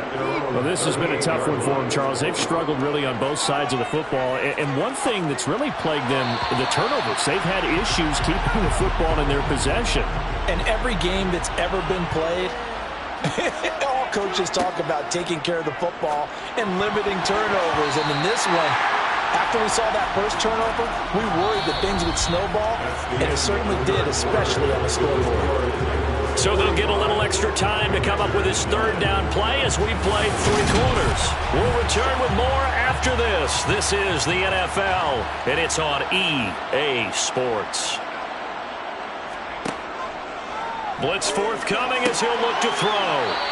Well, this has been a tough one for them, Charles. They've struggled really on both sides of the football. And one thing that's really plagued them, the turnovers. They've had issues keeping the football in their possession. And every game that's ever been played, all coaches talk about taking care of the football and limiting turnovers. And in this one, after we saw that first turnover, we worried that things would snowball, and it certainly did, especially on the scoreboard. So they'll get a little extra time to come up with his 3rd down play as we played 3 quarters. We'll return with more after this. This is the NFL, and it's on EA Sports. Blitz forthcoming as he'll look to throw.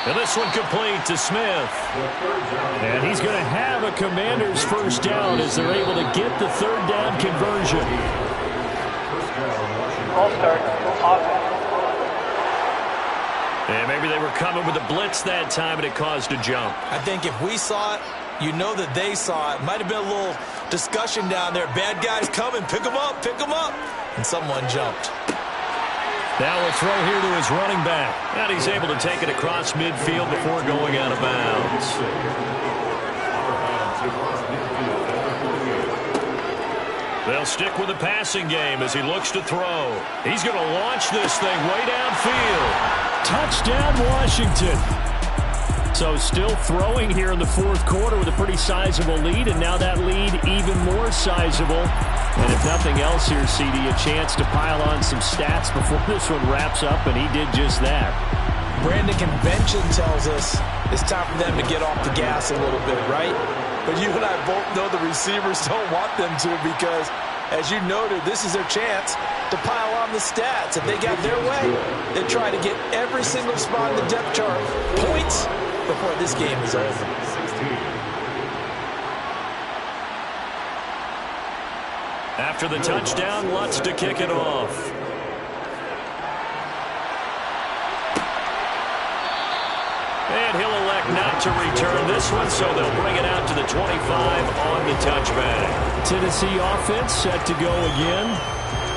And this one complete to Smith. And he's going to have a Commanders 1st down as they're able to get the 3rd down conversion. All start. Offense. And maybe they were coming with a blitz that time and it caused a jump. I think if we saw it, you know that they saw it. Might have been a little discussion down there. Bad guys coming. Pick them up. Pick them up. And someone jumped. Now a throw here to his running back. And he's able to take it across midfield before going out of bounds. They'll stick with the passing game as he looks to throw. He's going to launch this thing way downfield. Touchdown, Washington. So still throwing here in the 4th quarter with a pretty sizable lead, and now that lead even more sizable. And if nothing else here, CD, a chance to pile on some stats before this one wraps up, and he did just that. Brandon, convention tells us it's time for them to get off the gas a little bit, right? But you and I both know the receivers don't want them to because, as you noted, this is their chance to pile on the stats. If they got their way, they try to get every single spot in the depth chart points before this game is over. After the touchdown, Lutz to kick it off. And he'll elect not to return this one, so they'll bring it out to the 25 on the touchback. Tennessee offense set to go again.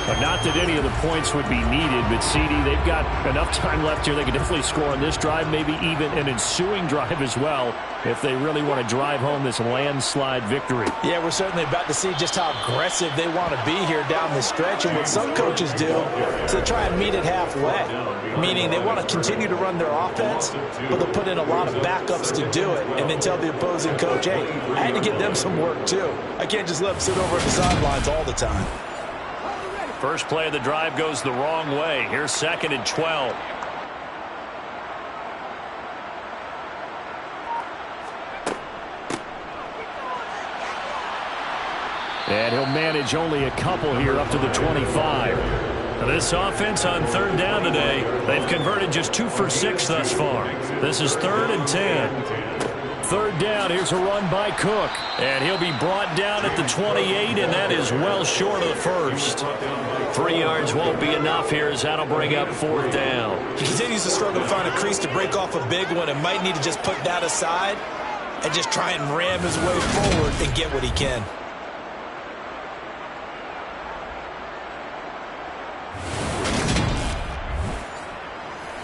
But not that any of the points would be needed, but CD, they've got enough time left here. They can definitely score on this drive, maybe even an ensuing drive as well, if they really want to drive home this landslide victory. Yeah, we're certainly about to see just how aggressive they want to be here down the stretch. And what some coaches do is they try and meet it halfway, meaning they want to continue to run their offense, but they'll put in a lot of backups to do it, and then tell the opposing coach, hey, I had to get them some work too. I can't just let them sit over at the sidelines all the time. First play of the drive goes the wrong way. Here's 2nd and 12. And he'll manage only a couple here up to the 25. This offense on 3rd down today, they've converted just 2 for 6 thus far. This is 3rd and 10. 3rd down, here's a run by Cook. And he'll be brought down at the 28, and that is well short of the first. 3 yards won't be enough here as that'll bring up 4th down. He continues to struggle to find a crease to break off a big one and might need to just put that aside and just try and ram his way forward and get what he can.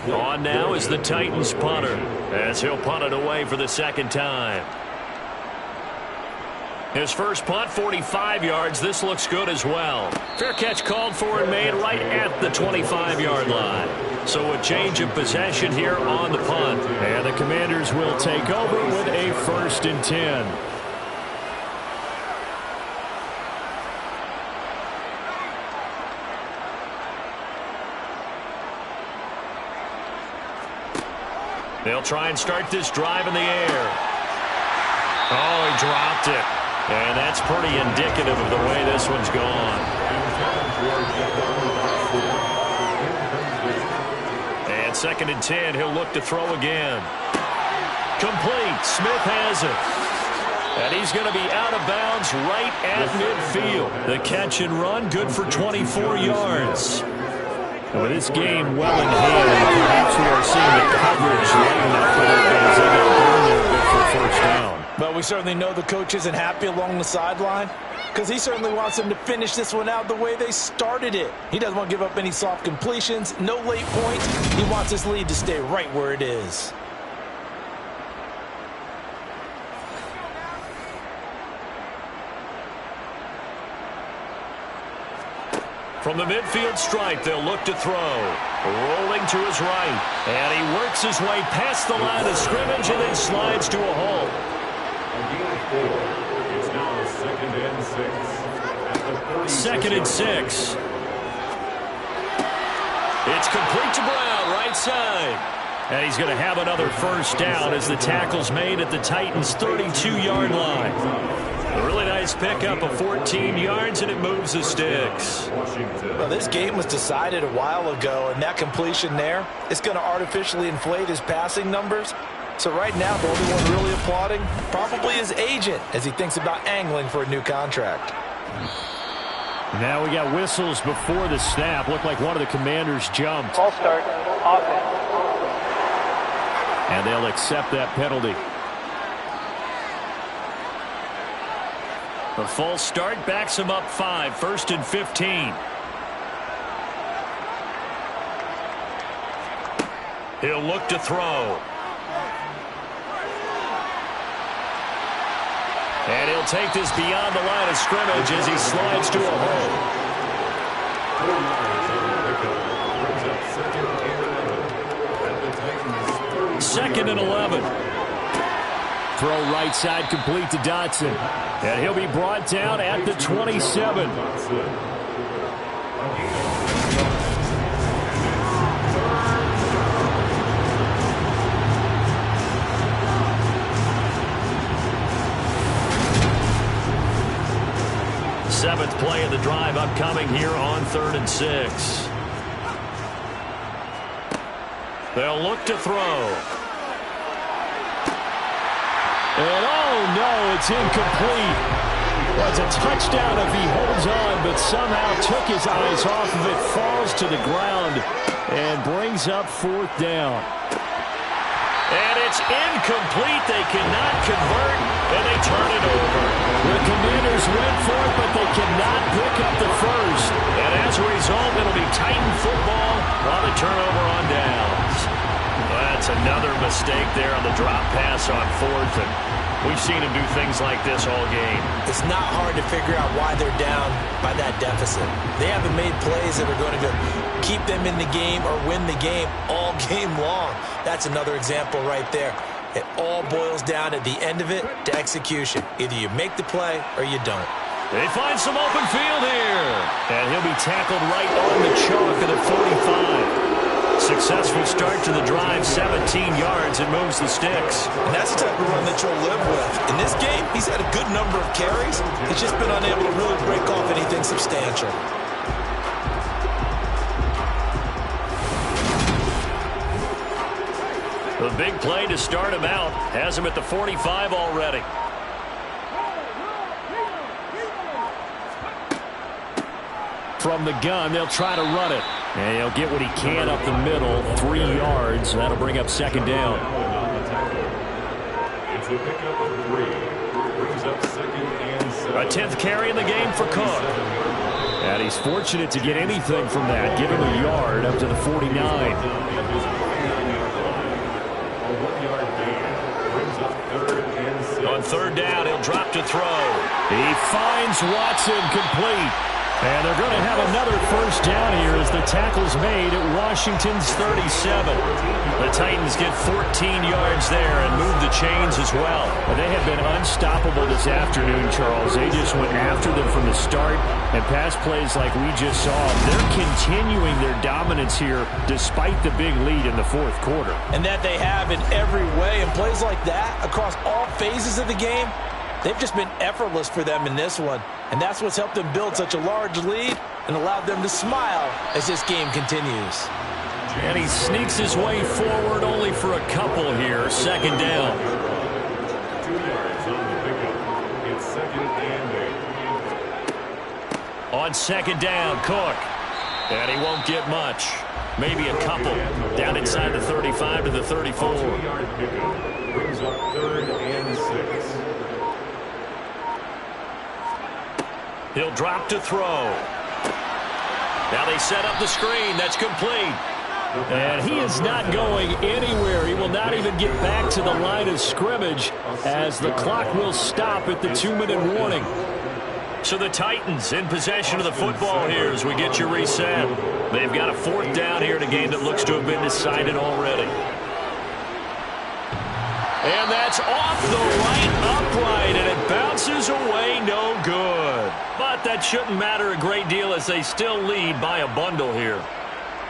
On now is the Titans punter, as he'll punt it away for the 2nd time. His first punt, 45 yards. This looks good as well. Fair catch called for and made right at the 25-yard line. So a change of possession here on the punt. And the Commanders will take over with a 1st and 10. They'll try and start this drive in the air. Oh, he dropped it. And that's pretty indicative of the way this one's gone. And 2nd and 10, he'll look to throw again. Complete. Smith has it. And he's going to be out of bounds right at midfield. The catch and run, good for 24 yards. And with this game well in hand, perhaps we are seeing the coverage lighten up a little bit as they get burned there a bit for a 1st down. But we certainly know the coach isn't happy along the sideline because he certainly wants them to finish this one out the way they started it. He doesn't want to give up any soft completions, no late points. He wants his lead to stay right where it is. From the midfield stripe, they'll look to throw. Rolling to his right. And he works his way past the line of scrimmage and then slides to a halt. It's now 2nd and 6. 2nd and 6. It's complete to Brown, right side. And he's going to have another 1st down as the tackle's made at the Titans' 32-yard line. A really nice pickup of 14 yards, and it moves the sticks. Well, this game was decided a while ago, and that completion there is going to artificially inflate his passing numbers. So right now, the only one really applauding probably his agent as he thinks about angling for a new contract. Now we got whistles before the snap. Looked like one of the Commanders jumped. False start, offense. And they'll accept that penalty. The false start backs him up 5, 1st and 15. He'll look to throw. And he'll take this beyond the line of scrimmage as he slides to a hole. 2nd and 11. Throw right side complete to Dotson. And he'll be brought down at the 27. Seventh play of the drive upcoming here on 3rd and 6. They'll look to throw. And oh no, it's incomplete. Well, it's a touchdown if he holds on, but somehow took his eyes off of it, falls to the ground, and brings up 4th down. And it's It's incomplete. They cannot convert, and they turn it over. The Commanders went for it, but they cannot pick up the first. And as a result, it'll be Titan football on the turnover on downs. That's another mistake there on the drop pass on fourth, and we've seen him do things like this all game. It's not hard to figure out why they're down by that deficit. They haven't made plays that are going to keep them in the game or win the game all game long. That's another example right there. It all boils down at the end of it to execution. Either you make the play or you don't. They find some open field here. And he'll be tackled right on the chalk of the 45. Successful start to the drive, 17 yards, and moves the sticks. And that's the type of run that you'll live with. In this game, he's had a good number of carries. He's just been unable to really break off anything substantial. The big play to start him out has him at the 45 already. From the gun, they'll try to run it. And he'll get what he can up the middle, 3 yards. And that'll bring up second down. It's a pickup of 3. Brings up second and 7. A 10th carry in the game for Cook. And he's fortunate to get anything from that. Give him a yard up to the 49. On third down, he'll drop to throw. He finds Watson complete. And they're going to have another first down here as the tackle's made at Washington's 37. The Titans get 14 yards there and move the chains as well. They have been unstoppable this afternoon, Charles. They just went after them from the start, and pass plays like we just saw. They're continuing their dominance here despite the big lead in the fourth quarter. And that they have in every way. And plays like that across all phases of the game, they've just been effortless for them in this one. And that's what's helped them build such a large lead and allowed them to smile as this game continues. And he sneaks his way forward only for a couple here. Second down. 2 yards on the pickup. It's second and 8. On second down, Cook. And he won't get much. Maybe a couple. Down inside the 35 to the 34. 2-yard pickup. Brings up third and 6. He'll drop to throw. Now they set up the screen. That's complete. And he is not going anywhere. He will not even get back to the line of scrimmage as the clock will stop at the 2-minute warning. So the Titans in possession of the football here as we get you reset. They've got a fourth down here in a game that looks to have been decided already. And that's off the right upright, and it bounces away, no good. But that shouldn't matter a great deal as they still lead by a bundle here.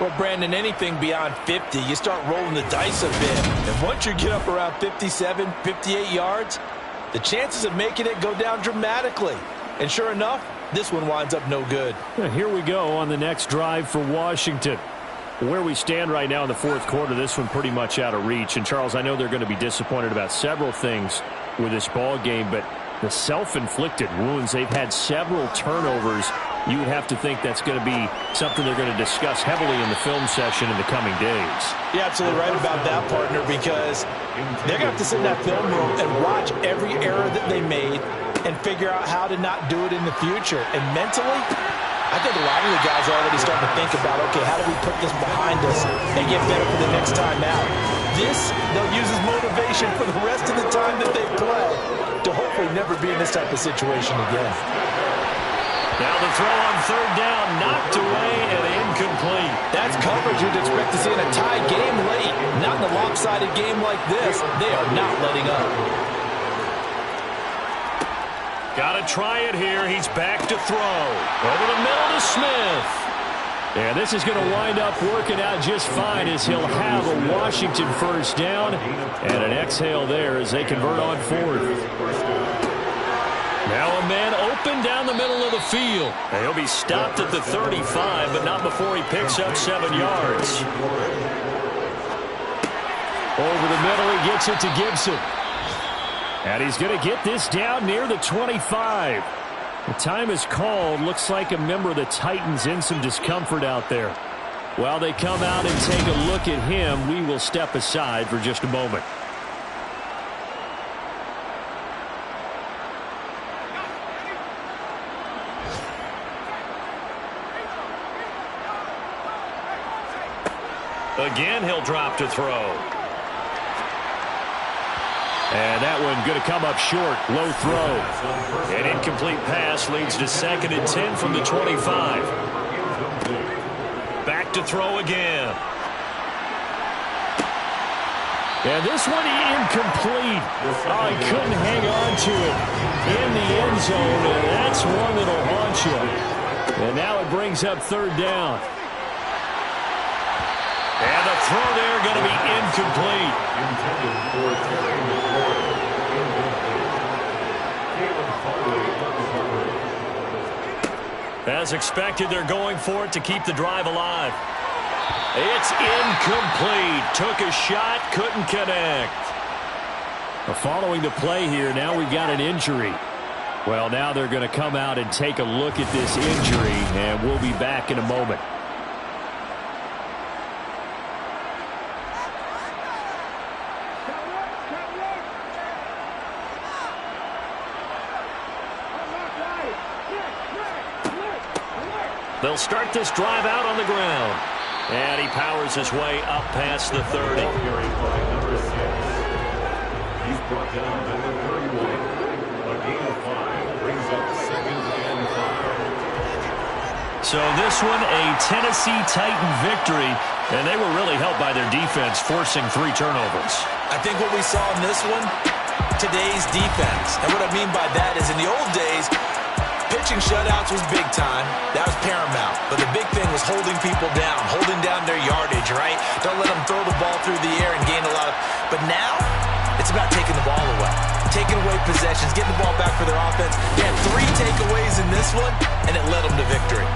Well, Brandon, anything beyond 50, you start rolling the dice a bit. And once you get up around 57, 58 yards, the chances of making it go down dramatically. And sure enough, this one winds up no good. Here we go on the next drive for Washington. Where we stand right now in the fourth quarter, this one pretty much out of reach. And, Charles, I know they're going to be disappointed about several things with this ball game, but the self-inflicted wounds, they've had several turnovers. You would have to think that's going to be something they're going to discuss heavily in the film session in the coming days. You're absolutely right about that, partner, because they're going to have to sit in that film room and watch every error that they made and figure out how to not do it in the future. And mentally, I think a lot of the guys are already starting to think about, okay, how do we put this behind us and get better for the next time out? This, they'll use as motivation for the rest of the time that they play to hopefully never be in this type of situation again. Now the throw on third down, knocked away and incomplete. That's coverage you'd expect to see in a tie game late. Not in a lopsided game like this. They are not letting up. Got to try it here. He's back to throw. Over the middle to Smith. And this is going to wind up working out just fine as he'll have a Washington first down and an exhale there as they convert on fourth. Now a man open down the middle of the field. And he'll be stopped at the 35, but not before he picks up 7 yards. Over the middle, he gets it to Gibson. And he's going to get this down near the 25. The time is called. Looks like a member of the Titans in some discomfort out there. While they come out and take a look at him, we will step aside for just a moment. Again, he'll drop to throw. And that one going to come up short. Low throw. An incomplete pass leads to 2nd and 10 from the 25. Back to throw again. And this one incomplete. Oh, he couldn't hang on to it in the end zone, and that's one that'll haunt you. And now it brings up 3rd down. And the throw there going to be incomplete. As expected, they're going for it to keep the drive alive. It's incomplete. Took a shot, couldn't connect. Following the play here, now we've got an injury. Well, now they're going to come out and take a look at this injury, and we'll be back in a moment. They'll start this drive out on the ground. And he powers his way up past the 30. He's brought down number 31. A gain of 5 brings up 2nd and 5. So this one, a Tennessee Titan victory. And they were really helped by their defense, forcing 3 turnovers. I think what we saw in this one, today's defense. And what I mean by that is in the old days, pitching shutouts was big time. That was paramount. But the big thing was holding people down, holding down their yardage, right? Don't let them throw the ball through the air and gain a lot of... But now, it's about taking the ball away. Taking away possessions, getting the ball back for their offense. They had 3 takeaways in this one, and it led them to victory.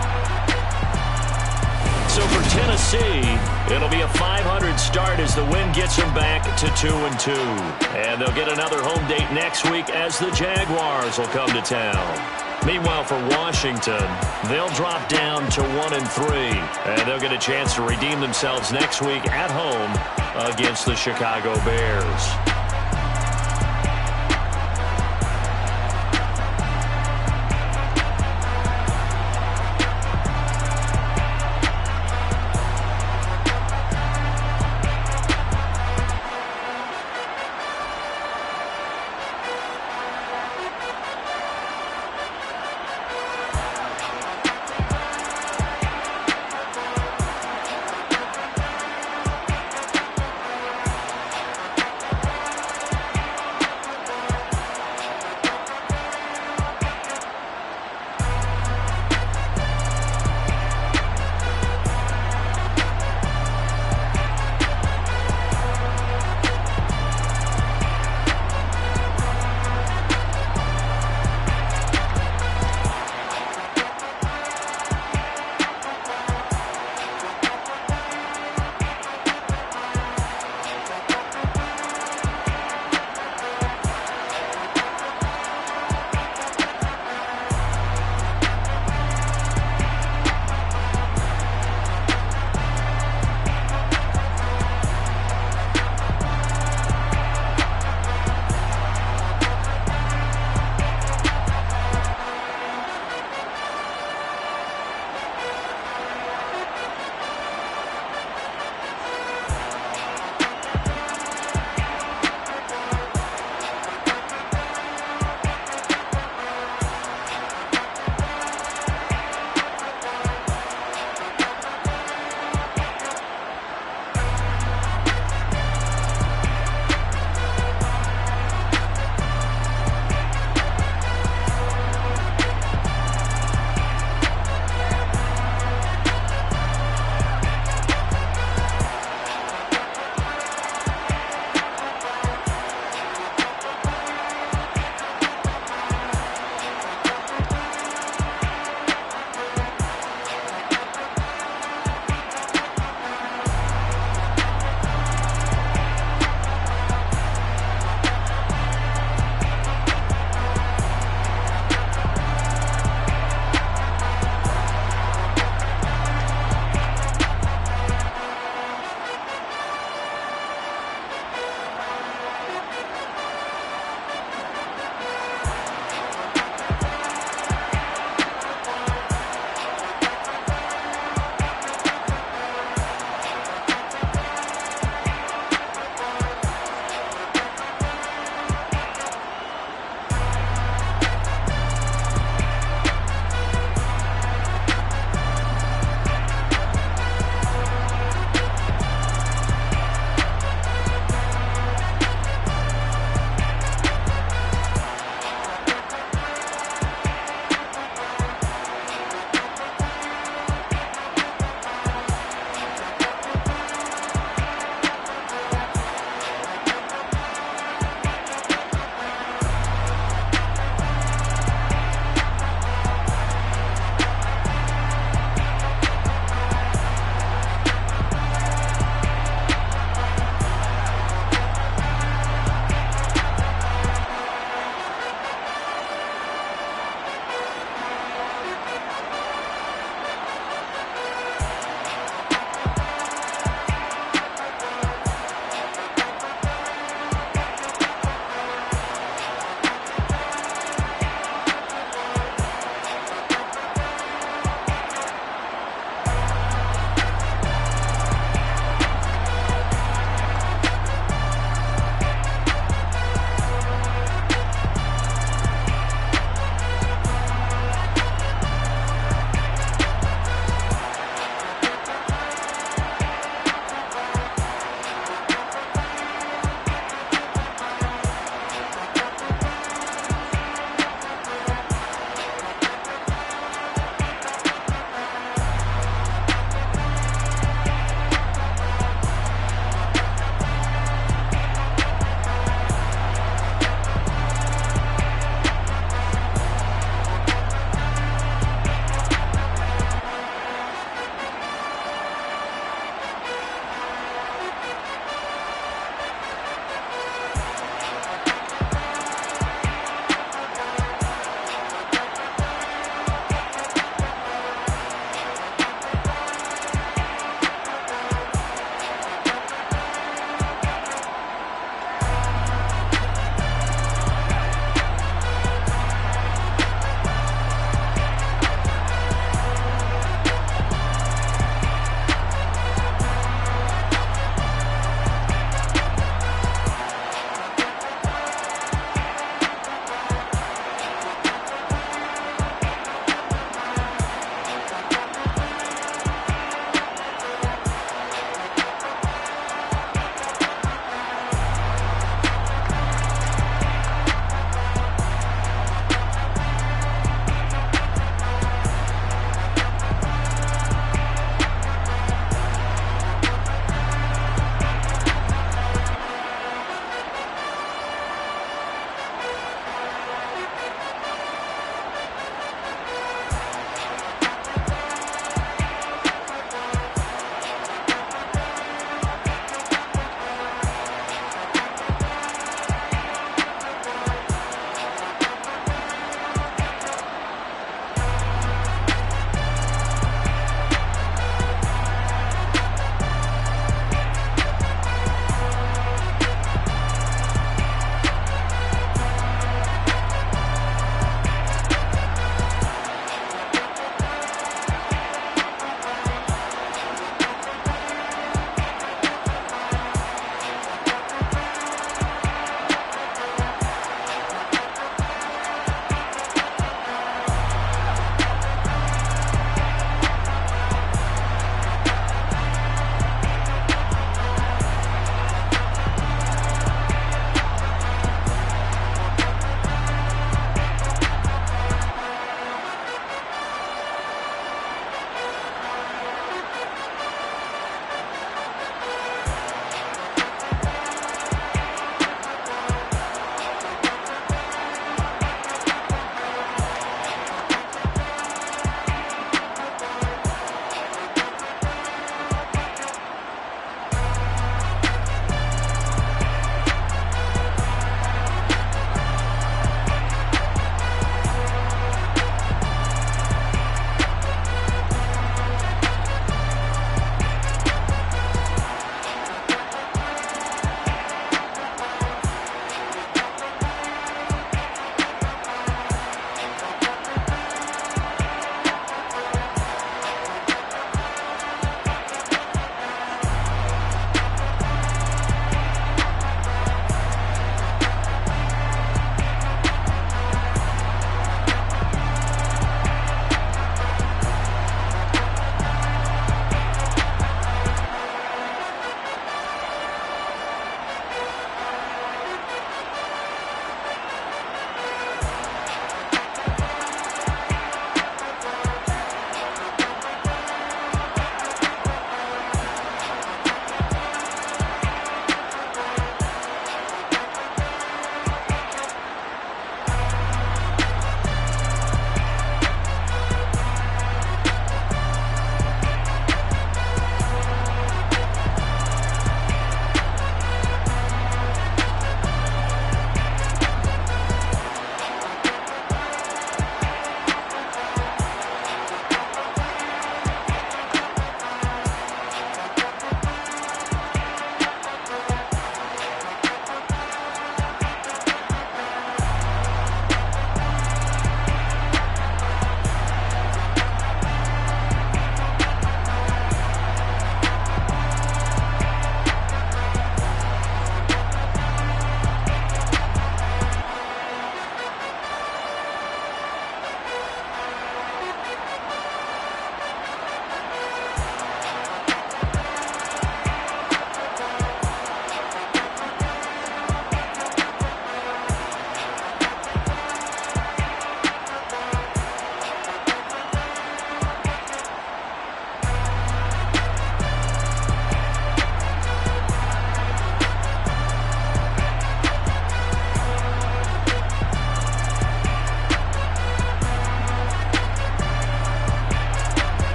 So for Tennessee, it'll be a 500 start as the win gets them back to 2-2. And they'll get another home date next week as the Jaguars will come to town. Meanwhile, for Washington, they'll drop down to 1-3, and they'll get a chance to redeem themselves next week at home against the Chicago Bears.